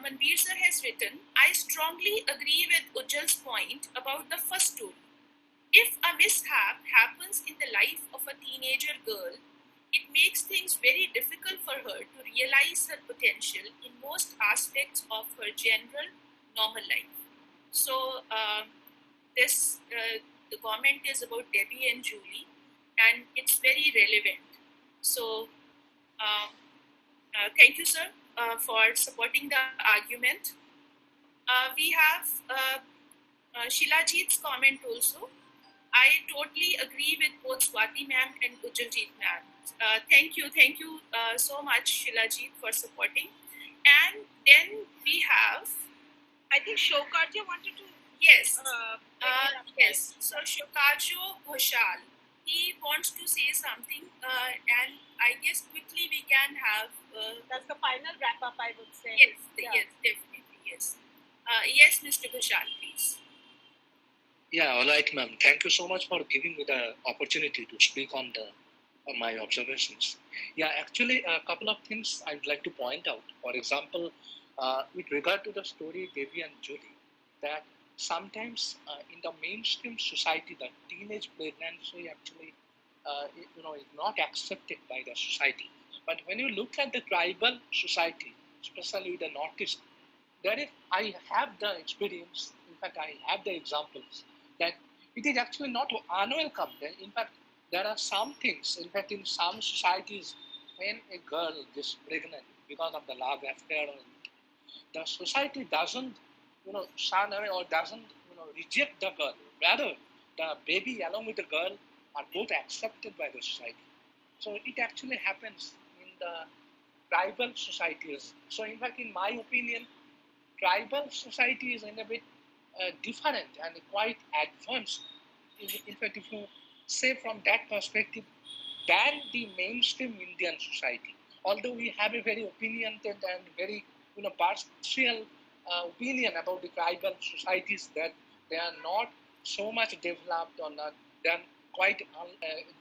Manbir sir has written, I strongly agree with Ujjal's point about the first story. If a mishap happens in the life of a teenager girl, it makes things very difficult for her to realize her potential in most aspects of her general normal life. So the comment is about Debbie and Julie, and it's very relevant. So thank you, sir, for supporting the argument. We have Shilajit's comment also. I totally agree with both Swati ma'am and Ujjaljeet ma'am. Thank you so much, Shilajit, for supporting. And then we have, I think Shokarja wanted to. Yes. Yes. So Shokarjo Ghoshal, he wants to say something, and I guess quickly we can have. That's the final wrap up, I would say. Yes, yes, definitely, yes. Yes, Mr. Ghoshal, please. Yeah, all right, ma'am. Thank you so much for giving me the opportunity to speak on my observations. Yeah, actually, a couple of things I'd like to point out. For example, with regard to the story Devi and Judy, that sometimes in the mainstream society, the teenage pregnancy actually, is not accepted by the society. But when you look at the tribal society, especially the Northeast, I have the experience. In fact, I have the examples that it is actually not unwelcome. In fact, there are some things. In fact, in some societies, when a girl gets pregnant because of the love affair, the society doesn't, shun away or doesn't, reject the girl. Rather, the baby along with the girl are both accepted by the society. So it actually happens in the tribal societies. So in fact, in my opinion, tribal society is in a bit different and quite advanced. In fact, if you say from that perspective, than the mainstream Indian society. Although we have a very opinionated and very partial opinion about the tribal societies, that they are not so much developed or not, they are quite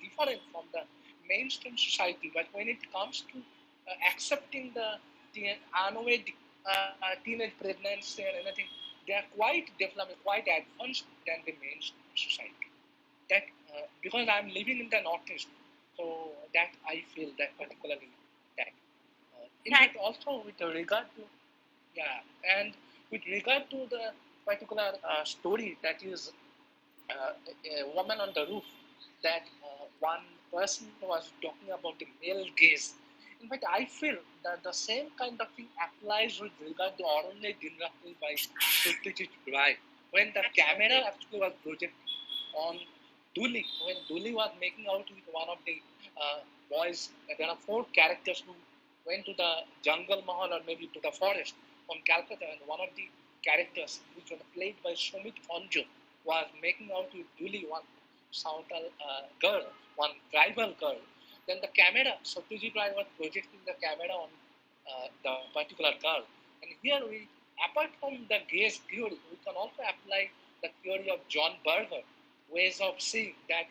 different from the mainstream society. But when it comes to accepting the unwed teenage pregnancy and anything, they are quite developed, quite advanced than the mainstream society. That because I am living in the Northeast, so that I feel that particularly that. In fact, also with regard to and with regard to the particular story that is a woman on the roof, that one person was talking about the male gaze. In fact, I feel that the same kind of thing applies with regard to Arunne Dinrakil by Satyajit Ray. When the camera actually was projected on Dooley, when Dooley was making out with one of the boys, there are 4 characters who went to the jungle mahal or maybe to the forest from Calcutta, and one of the characters, which was played by Sumit Ponjo, was making out with Dooley, one Santal girl, one tribal girl. Then the camera, Satyajit Ray was projecting the camera on the particular girl. And here apart from the gaze theory, we can also apply the theory of John Berger, ways of seeing that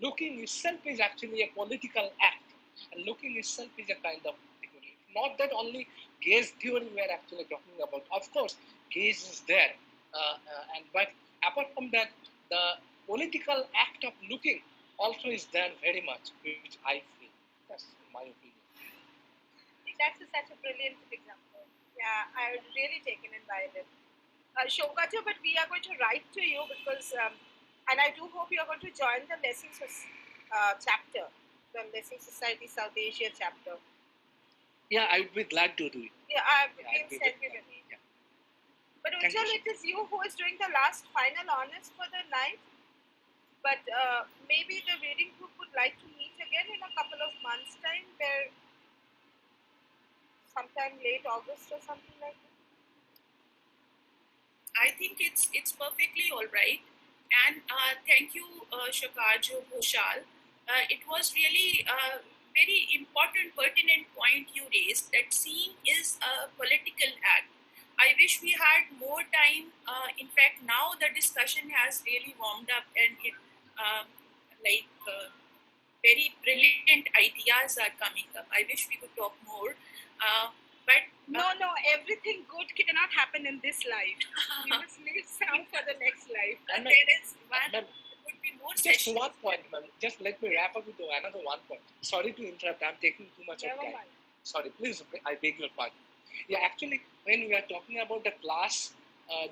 looking itself is actually a political act, and looking itself is a kind of theory. Not that only gaze theory we are actually talking about. Of course, gaze is there, but apart from that, the political act of looking also is there very much, which I feel. That's my opinion. That's such a brilliant example. Yeah, I was really taken in by it. Shokaja, but we are going to write to you because, and I do hope you are going to join the Lessons chapter, the Lessons Society South Asia chapter. Yeah, I would be glad to do it. Yeah, we'll send you the name. Yeah. But Ujjal, it is you who is doing the last final honors for the night. But maybe the reading group would like to meet again in a couple of months' time, where sometime late August or something like that. I think it's perfectly all right. And thank you, Shakaju Ghoshal. It was really a very important, pertinent point you raised that seeing is a political act. I wish we had more time. In fact, now the discussion has really warmed up, and it like very brilliant ideas are coming up. I wish we could talk more. But No, everything good cannot happen in this life. We must leave some for the next life. And there is one. Ma'am, Would be more just sessions. one point, ma'am. Just let me wrap up with another one point. Sorry to interrupt. I'm taking too much of Never time. mind. Sorry, please. I beg your pardon. Yeah, actually, when we are talking about the class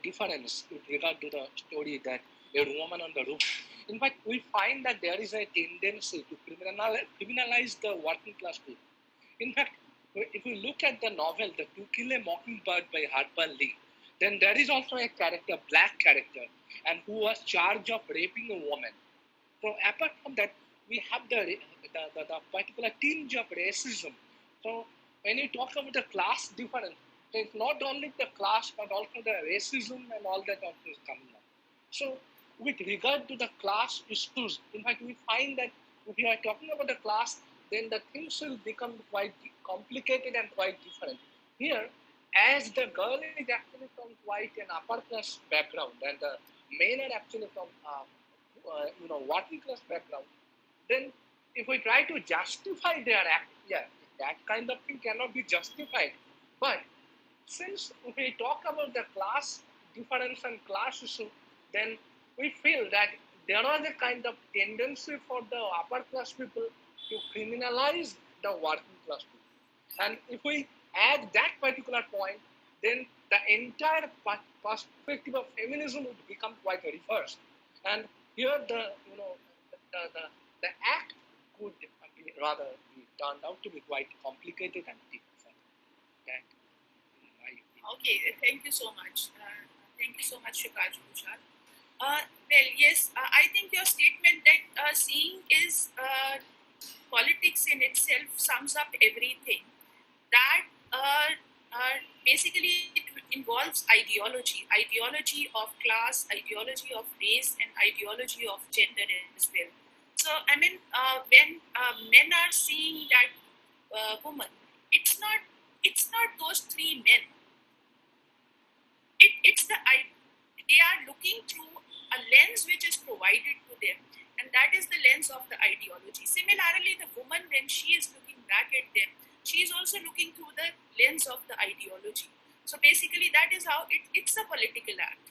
difference with regard to the story that a woman on the roof, in fact, we find that there is a tendency to criminalize the working class people. In fact, if we look at the novel, The To Kill a Mockingbird by Harper Lee, then there is also a character, black character, and who was charged of raping a woman. So apart from that, we have the particular tinge of racism. So when you talk about the class difference, it's not only the class but also the racism and all that also is coming up. So with regard to the class issues, in fact, we find that if we are talking about the class, then the things will become quite complicated and quite different. Here, as the girl is actually from quite an upper class background and the men are actually from working class background, then if we try to justify their act, yeah, that kind of thing cannot be justified. But since we talk about the class difference and class issue, then we feel that there was a kind of tendency for the upper class people to criminalize the working class people. And if we add that particular point, then the entire perspective of feminism would become quite reversed. And here the act could be rather be turned out to be quite complicated and difficult. That, in my opinion. Okay, thank you so much. Thank you so much, Shikaj Bhushal. Well, yes, I think your statement that seeing is politics in itself sums up everything. That basically it involves ideology of class, ideology of race, and ideology of gender as well. So, I mean, when men are seeing that woman, it's not those three men. It's they are looking through a lens which is provided to them, and that is the lens of the ideology. Similarly, the woman, when she is looking back at them, she is also looking through the lens of the ideology. So basically, that is how it's a political act.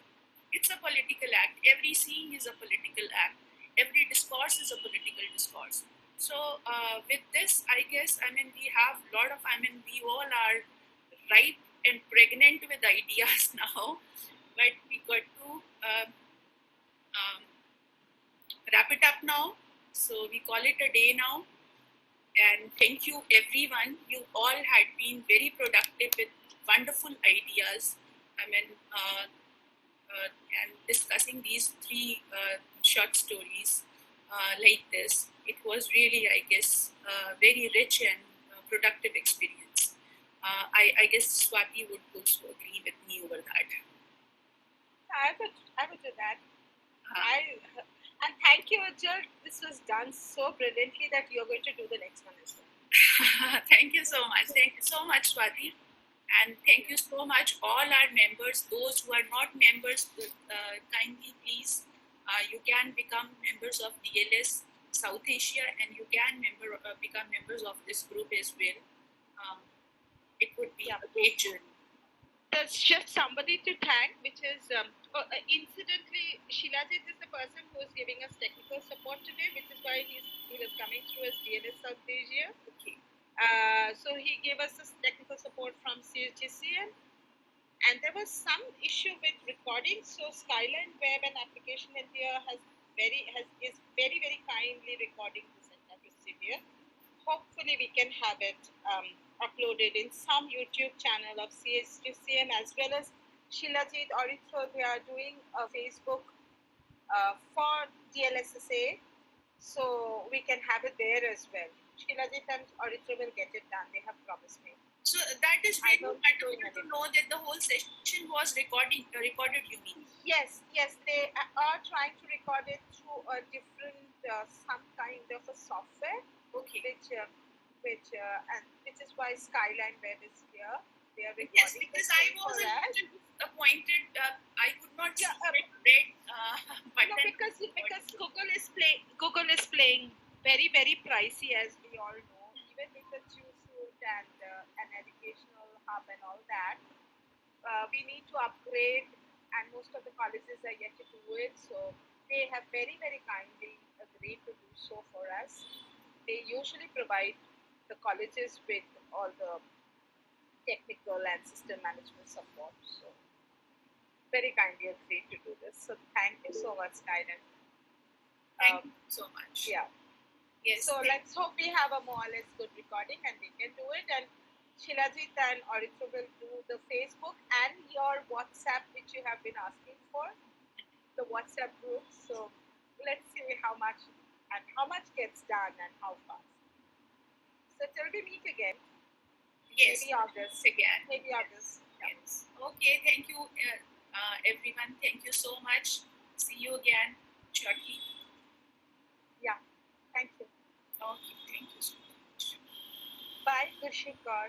It's a political act. Every seeing is a political act. Every discourse is a political discourse. So with this, I guess, I mean, we have a lot of, I mean, we all are ripe and pregnant with ideas now, but we got to wrap it up now. So we call it a day now. And thank you, everyone. You all had been very productive with wonderful ideas. I mean, and discussing these three short stories like this, it was really, I guess, very rich and productive experience. I guess Swati would also agree with me over that. I would do that. And thank you, Ajal. This was done so brilliantly that you're going to do the next one as well. Thank you so much. Thank you so much, Swati. And thank you so much, all our members. Those who are not members, kindly please, you can become members of DLS South Asia, and you can become members of this group as well. It would be a great journey. There's just somebody to thank, which is, incidentally, Shilajit is the person who is giving us technical support today, which is why he was coming through as DLS South Asia. Okay. So he gave us this technical support from CSGCN, and there was some issue with recording. So Skyline Web and Application India is very kindly recording this entire procedure. Hopefully, we can have it uploaded in some YouTube channel of CSGCN, as well as Shilajit or they are doing a Facebook for DLSSA, so we can have it there as well. Sheilajit and Auditra will get it done. They have promised me. So that is I really don't wonderful know to know that the whole session was recorded, you mean? Yes, they are trying to record it through a different, some kind of a software, Okay. which is why Skyline Web is here. They are recording. Yes, because I for was a us. little disappointed. I could not see Yeah, the red button. No, because Google is playing very, very pricey, as we all know. Even with the suit and an educational hub and all that, we need to upgrade, and most of the colleges are yet to do it. So they have very, very kindly agreed to do so for us. They usually provide the colleges with all the technical and system management support. So very kindly agreed to do this. So thank you so much, Skyden. Thank you so much. Yeah. Yes. So let's hope we have a more or less good recording and we can do it. And Sheilajit and Auditra will do the Facebook and your WhatsApp, which you have been asking for, the WhatsApp group. So let's see how much gets done and how fast. So till we meet again. Yes. Maybe August. Again. Maybe August. Yes. Okay. Thank you, everyone. Thank you so much. See you again, Chucky. Yeah. Thank you. Okay. Thank you so much. Bye, Kushikar.